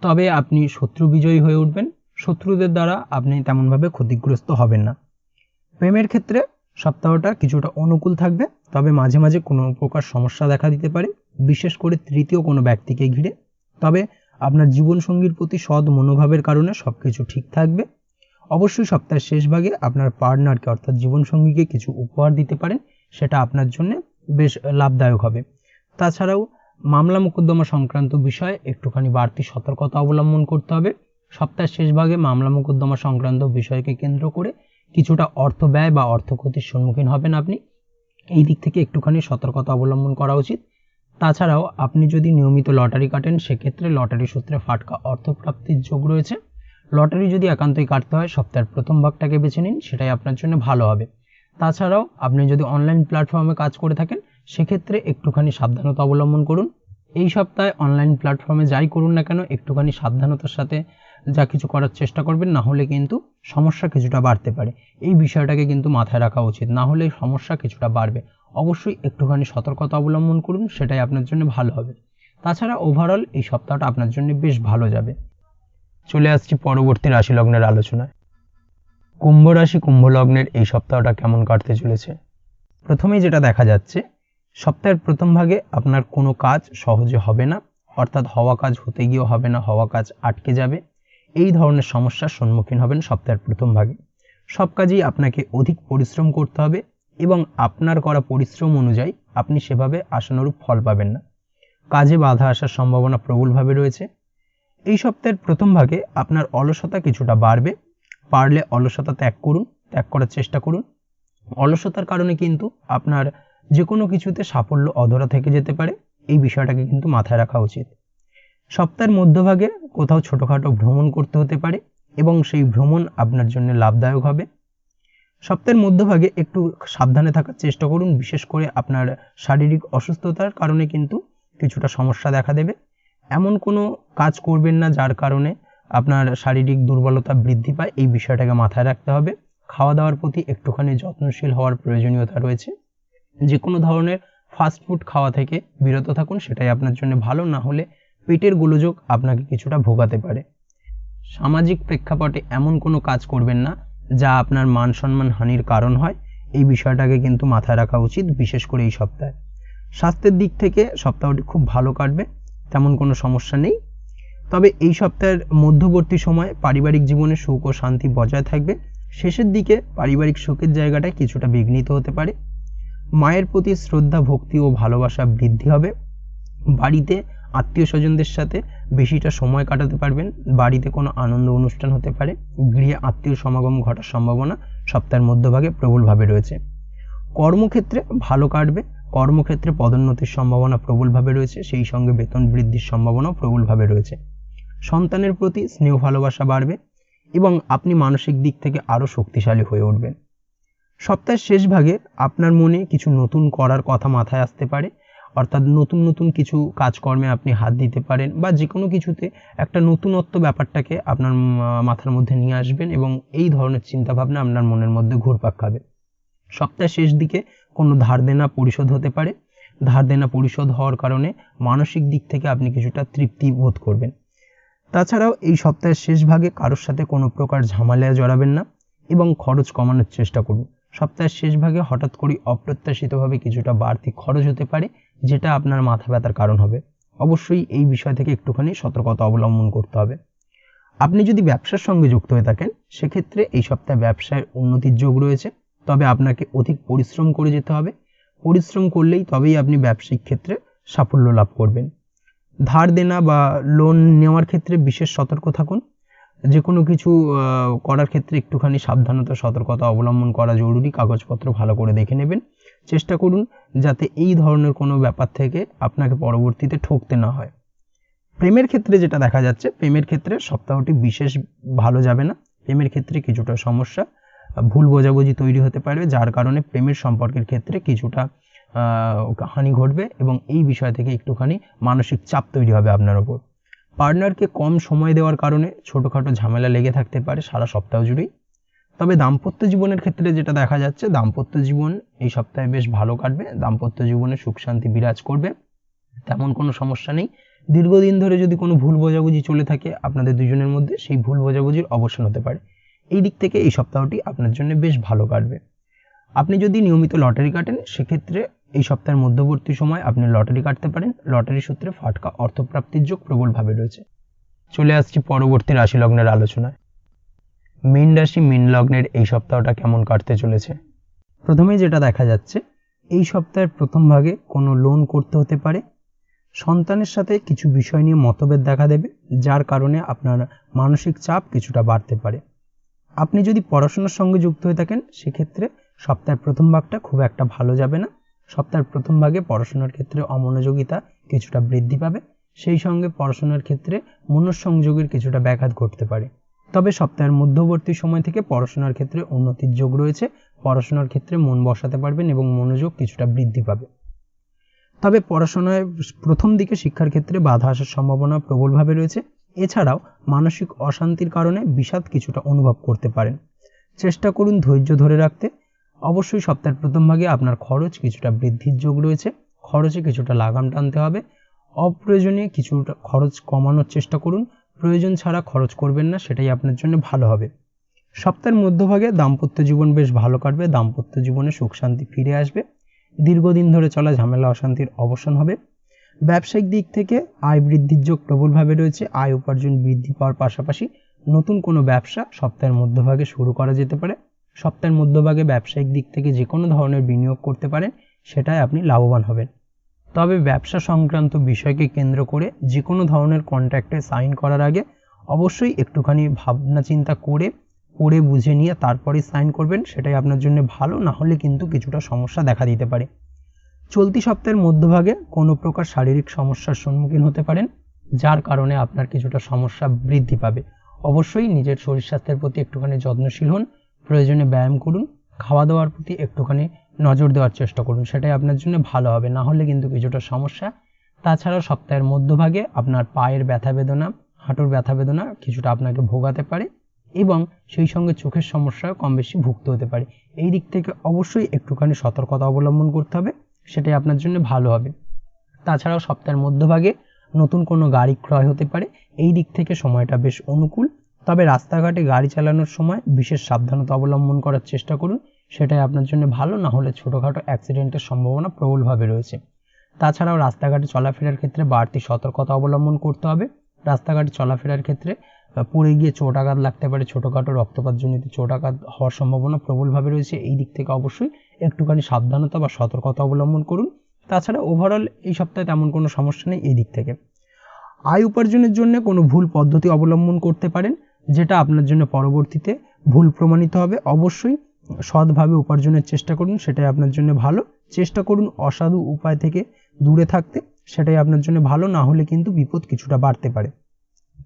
A: তবে আপনি শত্রু বিজয়ী হয়ে উঠবেন। শত্রুদের দ্বারা আপনি তেমনভাবে ক্ষতিগ্রস্ত হবেন না। প্রেমের ক্ষেত্রে সপ্তাহটা কিছুটা অনুকূল থাকবে, তবে মাঝে মাঝে কোনো প্রকার সমস্যা দেখা দিতে পারে, বিশেষ করে তৃতীয় কোনো ব্যক্তিকে ঘিরে। তবে আপনার জীবনসঙ্গীর প্রতি সৎ মনোভাবের কারণে সবকিছু ঠিক থাকবে। অবশ্যই সপ্তাহের শেষ ভাগে আপনার পার্টনারকে অর্থাৎ জীবনসঙ্গীকে কিছু উপহার দিতে পারেন, সেটা আপনার জন্য বেশ লাভদায়ক হবে। তাছাড়াও মামলা মোকদ্দমা সংক্রান্ত বিষয়ে একটুখানি বাড়তি সতর্কতা অবলম্বন করতে হবে। সপ্তাহের শেষ ভাগে মামলা মোকদ্দমা সংক্রান্ত বিষয়কে কেন্দ্র করে কিছুটা অর্থ ব্যয় বা অর্থ ক্ষতির সম্মুখীন হবেন আপনি। এই দিক থেকে একটুখানি সতর্কতা অবলম্বন করা উচিত। তাছাড়াও আপনি যদি নিয়মিত লটারি কাটেন, সেক্ষেত্রে লটারি সূত্রে ফাটকা অর্থপ্রাপ্তির যোগ রয়েছে। লটারি যদি একান্তই কাটতে হয়, সপ্তাহের প্রথম ভাগটাকে বেছে নিন, সেটাই আপনার জন্য ভালো হবে। তাছাড়াও আপনি যদি অনলাইন প্ল্যাটফর্মে কাজ করে থাকেন, সেক্ষেত্রে একটুখানি সাবধানতা অবলম্বন করুন। এই সপ্তাহে অনলাইন প্ল্যাটফর্মে যাই করুন না কেন, একটুখানি সাবধানতার সাথে যা কিছু করার চেষ্টা করবেন, না হলে কিন্তু সমস্যা কিছুটা বাড়তে পারে। এই বিষয়টাকে কিন্তু মাথায় রাখা উচিত, না হলে সমস্যা কিছুটা বাড়বে। অবশ্যই একটুখানি সতর্কতা অবলম্বন করুন, সেটাই আপনার জন্য ভালো হবে। তাছাড়া ওভারঅল এই সপ্তাহটা আপনার জন্য বেশ ভালো যাবে। চলে আসছি পরবর্তী রাশি লগ্নের আলোচনায়। কুম্ভ রাশি কুম্ভ লগ্নের এই সপ্তাহটা কেমন কাটতে চলেছে? প্রথমেই যেটা দেখা যাচ্ছে, সপ্তাহের প্রথম ভাগে আপনার কোনো কাজ সহজে হবে না, অর্থাৎ হওয়া কাজ হতে গিয়েও হবে না, হওয়া কাজ আটকে যাবে। এই ধরনের সমস্যার সম্মুখীন হবেন সপ্তাহের প্রথম ভাগে। সব কাজেই আপনাকে অধিক পরিশ্রম করতে হবে এবং আপনার করা পরিশ্রম অনুযায়ী আপনি সেভাবে আশানুরূপ ফল পাবেন না। কাজে বাধা আসার সম্ভাবনা প্রবলভাবে রয়েছে। এই সপ্তাহের প্রথম ভাগে আপনার অলসতা কিছুটা বাড়বে। পারলে অলসতা ত্যাগ করুন, ত্যাগ করার চেষ্টা করুন। অলসতার কারণে কিন্তু আপনার যে কোনো কিছুতে সাফল্য অধরা থেকে যেতে পারে, এই বিষয়টাকে কিন্তু মাথায় রাখা উচিত। সপ্তাহের মধ্যভাগে কোথাও ছোটোখাটো ভ্রমণ করতে হতে পারে এবং সেই ভ্রমণ আপনার জন্য লাভদায়ক হবে। সপ্তাহের মধ্যভাগে একটু সাবধানে থাকার চেষ্টা করুন, বিশেষ করে আপনার শারীরিক অসুস্থতার কারণে কিন্তু কিছুটা সমস্যা দেখা দেবে। এমন কোনো কাজ করবেন না যার কারণে আপনার শারীরিক দুর্বলতা বৃদ্ধি পায়, এই বিষয়টাকে মাথায় রাখতে হবে। খাওয়া দাওয়ার প্রতি একটুখানি যত্নশীল হওয়ার প্রয়োজনীয়তা রয়েছে। যে কোনো ধরনের ফাস্টফুড খাওয়া থেকে বিরত থাকুন, সেটাই আপনার জন্য ভালো। না হলে পেটের গোলযোগ আপনাকে কিছুটা ভোগাতে পারে। সামাজিক প্রেক্ষাপটে এমন কোনো কাজ করবেন না যা আপনার মান সম্মান হানির কারণ হয়। এই বিষয়টাকে কিন্তু মাথায় রাখা উচিত, বিশেষ করে এই সপ্তাহে। স্বাস্থ্যের দিক থেকে সপ্তাহটি খুব ভালো কাটবে, তেমন কোনো সমস্যা নেই। তবে এই সপ্তাহের মধ্যবর্তী সময় পারিবারিক জীবনে সুখ ও শান্তি বজায় থাকবে। শেষের দিকে পারিবারিক সুখের জায়গাটায় কিছুটা বিঘ্নিত হতে পারে। মায়ের প্রতি শ্রদ্ধা, ভক্তি ও ভালোবাসা বৃদ্ধি হবে। বাড়িতে আত্মীয় স্বজনদের সাথে বেশিটা সময় কাটাতে পারবেন। বাড়িতে কোনো আনন্দ অনুষ্ঠান হতে পারে। গৃহে আত্মীয় সমাগম ঘটার সম্ভাবনা সপ্তাহের মধ্যভাগে প্রবলভাবে রয়েছে। কর্মক্ষেত্রে ভালো কাটবে। কর্মক্ষেত্রে পদোন্নতির সম্ভাবনা প্রবলভাবে রয়েছে, সেই সঙ্গে বেতন বৃদ্ধির সম্ভাবনাও প্রবলভাবে রয়েছে। সন্তানের প্রতি স্নেহ ভালোবাসা বাড়বে এবং আপনি মানসিক দিক থেকে আরও শক্তিশালী হয়ে উঠবেন। সপ্তাহের শেষ ভাগে আপনার মনে কিছু নতুন করার কথা মাথায় আসতে পারে, অর্থাৎ নতুন নতুন কিছু কাজকর্মে আপনি হাত দিতে পারেন, বা যে কোনো কিছুতে একটা নতুনত্ব ব্যাপারটাকে আপনার মাথার মধ্যে নিয়ে আসবেন এবং এই ধরনের চিন্তাভাবনা আপনার মনের মধ্যে ঘুরপাক খাবে। সপ্তাহের শেষ দিকে কোনো ধার দেনা পরিশোধ হতে পারে। ধার দেনা পরিশোধ হওয়ার কারণে মানসিক দিক থেকে আপনি কিছুটা তৃপ্তি বোধ করবেন। তাছাড়াও এই সপ্তাহের শেষ ভাগে কারোর সাথে কোনো প্রকার ঝামেলায় জড়াবেন না এবং খরচ কমানোর চেষ্টা করুন। সপ্তাহের শেষ ভাগে হঠাৎ করে অপ্রত্যাশিতভাবে কিছুটা বাড়তি খরচ হতে পারে, যেটা আপনার মাথা ব্যথার কারণ হবে। অবশ্যই এই বিষয় থেকে একটুখানি সতর্কতা অবলম্বন করতে হবে। আপনি যদি ব্যবসার সঙ্গে যুক্ত হয়ে থাকেন, সেক্ষেত্রে এই সপ্তাহে ব্যবসায় উন্নতির যোগ রয়েছে। তবে আপনাকে অধিক পরিশ্রম করে যেতে হবে। পরিশ্রম করলেই তবেই আপনি ব্যবসায়িক ক্ষেত্রে সাফল্য লাভ করবেন। ধার দেনা বা লোন নেওয়ার ক্ষেত্রে বিশেষ সতর্ক থাকুন। যে কোনো কিছু করার ক্ষেত্রে একটুখানি সাবধানতা, সতর্কতা অবলম্বন করা জরুরি। কাগজপত্র ভালো করে দেখে নেবেন। চেষ্টা করুন যাতে এই ধরনের কোনো ব্যাপার থেকে আপনাকে পরবর্তীতে ঠকতে না হয়। প্রেমের ক্ষেত্রে যেটা দেখা যাচ্ছে, প্রেমের ক্ষেত্রে সপ্তাহটি বিশেষ ভালো যাবে না। প্রেমের ক্ষেত্রে কিছুটা সমস্যা, ভুল বোঝাবুঝি তৈরি হতে পারে, যার কারণে প্রেমের সম্পর্কের ক্ষেত্রে কিছুটা হানি ঘটবে এবং এই বিষয় থেকে একটুখানি মানসিক চাপ তৈরি হবে আপনার ওপর। পার্টনারকে কম সময় দেওয়ার কারণে ছোটোখাটো ঝামেলা লেগে থাকতে পারে সারা সপ্তাহ জুড়েই। তবে দাম্পত্য জীবনের ক্ষেত্রে যেটা দেখা যাচ্ছে, দাম্পত্য জীবন এই সপ্তাহে বেশ ভালো কাটবে। দাম্পত্য জীবনে সুখ শান্তি বিরাজ করবে, তেমন কোনো সমস্যা নেই। দীর্ঘদিন ধরে যদি কোনো ভুল বোঝাবুঝি চলে থাকে আপনাদের দুজনের মধ্যে, সেই ভুল বোঝাবুঝির অবসান হতে পারে। এই দিক থেকে এই সপ্তাহটি আপনার জন্য বেশ ভালো কাটবে। আপনি যদি নিয়মিত লটারি কাটেন, সেক্ষেত্রে এই সপ্তাহের মধ্যবর্তী সময় আপনি লটারি কাটতে পারেন। লটারি সূত্রে ফাটকা অর্থপ্রাপ্তির যোগ প্রবলভাবে রয়েছে। চলে আসছি পরবর্তী রাশি লগ্নের আলোচনায়। মীন রাশি, মীন লগ্নের এই সপ্তাহটা কেমন কাটতে চলেছে? প্রথমেই যেটা দেখা যাচ্ছে, এই সপ্তাহের প্রথম ভাগে কোনো লোন করতে হতে পারে। সন্তানের সাথে কিছু বিষয় নিয়ে মতভেদ দেখা দেবে, যার কারণে আপনার মানসিক চাপ কিছুটা বাড়তে পারে। আপনি যদি পড়াশোনার সঙ্গে যুক্ত হয়ে থাকেন, সেক্ষেত্রে সপ্তাহের প্রথম ভাগটা খুব একটা ভালো যাবে না। সপ্তাহের প্রথম ভাগে পড়াশোনার ক্ষেত্রে অমনোযোগিতা কিছুটা বৃদ্ধি পাবে, সেই সঙ্গে পড়াশোনার ক্ষেত্রে মনঃসংযোগের কিছুটা ব্যাঘাত ঘটতে পারে। তবে সপ্তাহের মধ্যবর্তী সময় থেকে পড়াশোনার ক্ষেত্রে উন্নতির যোগ রয়েছে। পড়াশোনার ক্ষেত্রে মন বসাতে পারবেন এবং মনোযোগ কিছুটা বৃদ্ধি পাবে। তবে পড়াশোনায় প্রথম দিকে শিক্ষার ক্ষেত্রে বাধা আসার সম্ভাবনা প্রবলভাবে রয়েছে। এছাড়াও মানসিক অশান্তির কারণে বিষাদ কিছুটা অনুভব করতে পারেন। চেষ্টা করুন ধৈর্য ধরে রাখতে। অবশ্যই সপ্তাহের প্রথম ভাগে আপনার খরচ কিছুটা বৃদ্ধির যোগ রয়েছে। খরচে কিছুটা লাগাম টানতে হবে। অপ্রয়োজনীয় কিছুটা খরচ কমানোর চেষ্টা করুন। প্রয়োজন ছাড়া খরচ করবেন না, সেটাই আপনার জন্য ভালো হবে। সপ্তাহের মধ্যভাগে দাম্পত্য জীবন বেশ ভালো কাটবে। দাম্পত্য জীবনে সুখ শান্তি ফিরে আসবে। দীর্ঘদিন ধরে চলা ঝামেলা অশান্তির অবসান হবে। ব্যবসায়িক দিক থেকে আয় বৃদ্ধির যোগ প্রবলভাবে রয়েছে। আয় উপার্জন বৃদ্ধি পাওয়ার পাশাপাশি নতুন কোনো ব্যবসা সপ্তাহের মধ্যভাগে শুরু করা যেতে পারে। সপ্তাহের মধ্যভাগে ব্যবসায়িক দিক থেকে যে কোনো ধরনের বিনিয়োগ করতে পারেন, সেটাই আপনি লাভবান হবেন। তবে ব্যবসা সংক্রান্ত বিষয়কে কেন্দ্র করে যে কোনো ধরনের কন্ট্রাক্টে সাইন করার আগে অবশ্যই একটুখানি ভাবনা চিন্তা করে পড়ে বুঝে নিয়ে তারপরে সাইন করবেন, সেটাই আপনার জন্য ভালো। না হলে কিন্তু কিছুটা সমস্যা দেখা দিতে পারে। চলতি সপ্তাহের মধ্যভাগে কোনো প্রকার শারীরিক সমস্যার সম্মুখীন হতে পারেন, যার কারণে আপনার কিছুটা সমস্যা বৃদ্ধি পাবে। অবশ্যই নিজের শরীর স্বাস্থ্যের প্রতি একটুখানি যত্নশীল হন। প্রয়োজনে ব্যায়াম করুন। খাওয়া দাওয়ার প্রতি একটুখানি নজর দেওয়ার চেষ্টা করুন, সেটাই আপনার জন্য ভালো হবে। না হলে কিন্তু কিছুটা সমস্যা। তাছাড়াও সপ্তাহের মধ্যভাগে আপনার পায়ের ব্যথা বেদনা, হাঁটুর ব্যথা বেদনা কিছুটা আপনাকে ভোগাতে পারে। এবং সেই সঙ্গে চোখের সমস্যায় কম বেশি ভুগতে হতে পারে। এই দিক থেকে অবশ্যই একটুখানি সতর্কতা অবলম্বন করতে হবে, সেটাই আপনার জন্য ভালো হবে। তাছাড়াও সপ্তাহের মধ্যভাগে নতুন কোনো গাড়ি ক্রয় হতে পারে, এই দিক থেকে সময়টা বেশ অনুকূল। তবে রাস্তাঘাটে গাড়ি চালানোর সময় বিশেষ সাবধানতা অবলম্বন করার চেষ্টা করুন, সেটাই আপনার জন্য ভালো। না হলে ছোটোখাটো অ্যাক্সিডেন্টের সম্ভাবনা প্রবলভাবে রয়েছে। তাছাড়াও রাস্তাঘাটে চলাফেরার ক্ষেত্রে বাড়তি সতর্কতা অবলম্বন করতে হবে। রাস্তাঘাটে চলাফেরার ক্ষেত্রে পড়ে গিয়ে চোট আঘাত লাগতে পারে, ছোটোখাটো রক্তপাতজনিত চোট আঘাত হওয়ার সম্ভাবনা প্রবলভাবে রয়েছে। এই দিক থেকে অবশ্যই একটুখানি সাবধানতা বা সতর্কতা অবলম্বন করুন। তাছাড়া ওভারঅল এই সপ্তাহে তেমন কোনো সমস্যা নেই এই দিক থেকে। আয় উপার্জনের জন্য কোনো ভুল পদ্ধতি অবলম্বন করতে পারেন, যেটা আপনার জন্য পরবর্তীতে ভুল প্রমাণিত হবে। অবশ্যই সৎভাবে উপার্জনের চেষ্টা করুন, সেটাই আপনার জন্য ভালো। চেষ্টা করুন অসাধু উপায় থেকে দূরে থাকতে, সেটাই আপনার জন্য ভালো। না হলে কিন্তু বিপদ কিছুটা বাড়তে পারে।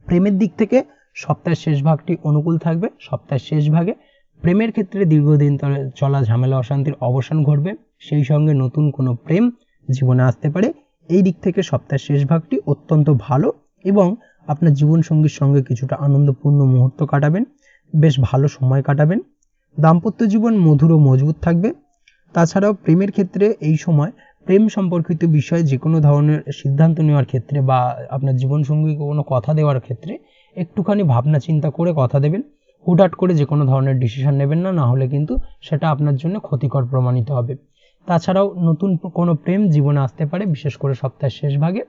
A: প্রেমের দিক থেকে সপ্তাহের শেষ ভাগটি অনুকূল থাকবে। সপ্তাহের শেষ ভাগে প্রেমের ক্ষেত্রে দীর্ঘদিন ধরে চলা ঝামেলা অশান্তির অবসান ঘটবে, সেই সঙ্গে নতুন কোনো প্রেম জীবনে আসতে পারে। এই দিক থেকে সপ্তাহের শেষ ভাগটি অত্যন্ত ভালো এবং আপনার জীবনসঙ্গীর সঙ্গে কিছুটা আনন্দপূর্ণ মুহূর্ত কাটাবেন, বেশ ভালো সময় কাটাবেন। দাম্পত্য জীবন মধুর ও মজবুত থাকবে। তাছাড়াও প্রেমের ক্ষেত্রে এই সময় প্রেম সম্পর্কিত বিষয়ে যে কোনো ধরনের সিদ্ধান্ত নেওয়ার ক্ষেত্রে বা আপনার জীবনসঙ্গীকে কোনো কথা দেওয়ার ক্ষেত্রে একটুখানি ভাবনা চিন্তা করে কথা দেবেন। হুটহাট করে যে কোনো ধরনের ডিসিশন নেবেন না, না হলে কিন্তু সেটা আপনার জন্য ক্ষতিকর প্রমাণিত হবে। তাছাড়াও নতুন কোনো প্রেম জীবনে আসতে পারে, বিশেষ করে সপ্তাহের শেষ ভাগে।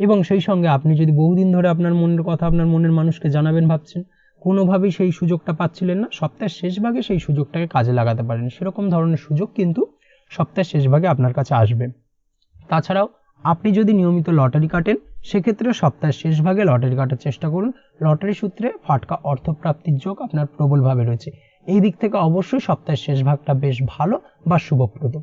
A: এবং সেই সঙ্গে আপনি যদি বহুদিন ধরে আপনার মনের কথা আপনার মনের মানুষকে জানাবেন ভাবছেন, কোনোভাবেই সেই সুযোগটা পাচ্ছিলেন না, সপ্তাহের শেষ ভাগে সেই সুযোগটাকে কাজে লাগাতে পারেন। সেরকম ধরনের সুযোগ কিন্তু সপ্তাহের শেষ ভাগে আপনার কাছে আসবে। তাছাড়াও আপনি যদি নিয়মিত লটারি কাটেন, সেক্ষেত্রে সপ্তাহের শেষ ভাগে লটারি কাটার চেষ্টা করুন। লটারি সূত্রে ফাটকা অর্থপ্রাপ্তির যোগ আপনার প্রবলভাবে রয়েছে। এই দিক থেকে অবশ্যই সপ্তাহের শেষ ভাগটা বেশ ভালো বা শুভপ্রদ।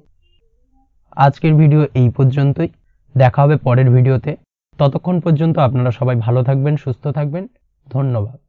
A: আজকের ভিডিও এই পর্যন্তই, দেখা হবে পরের ভিডিওতে। ততক্ষণ পর্যন্ত আপনারা সবাই ভালো থাকবেন, সুস্থ থাকবেন। ধন্যবাদ।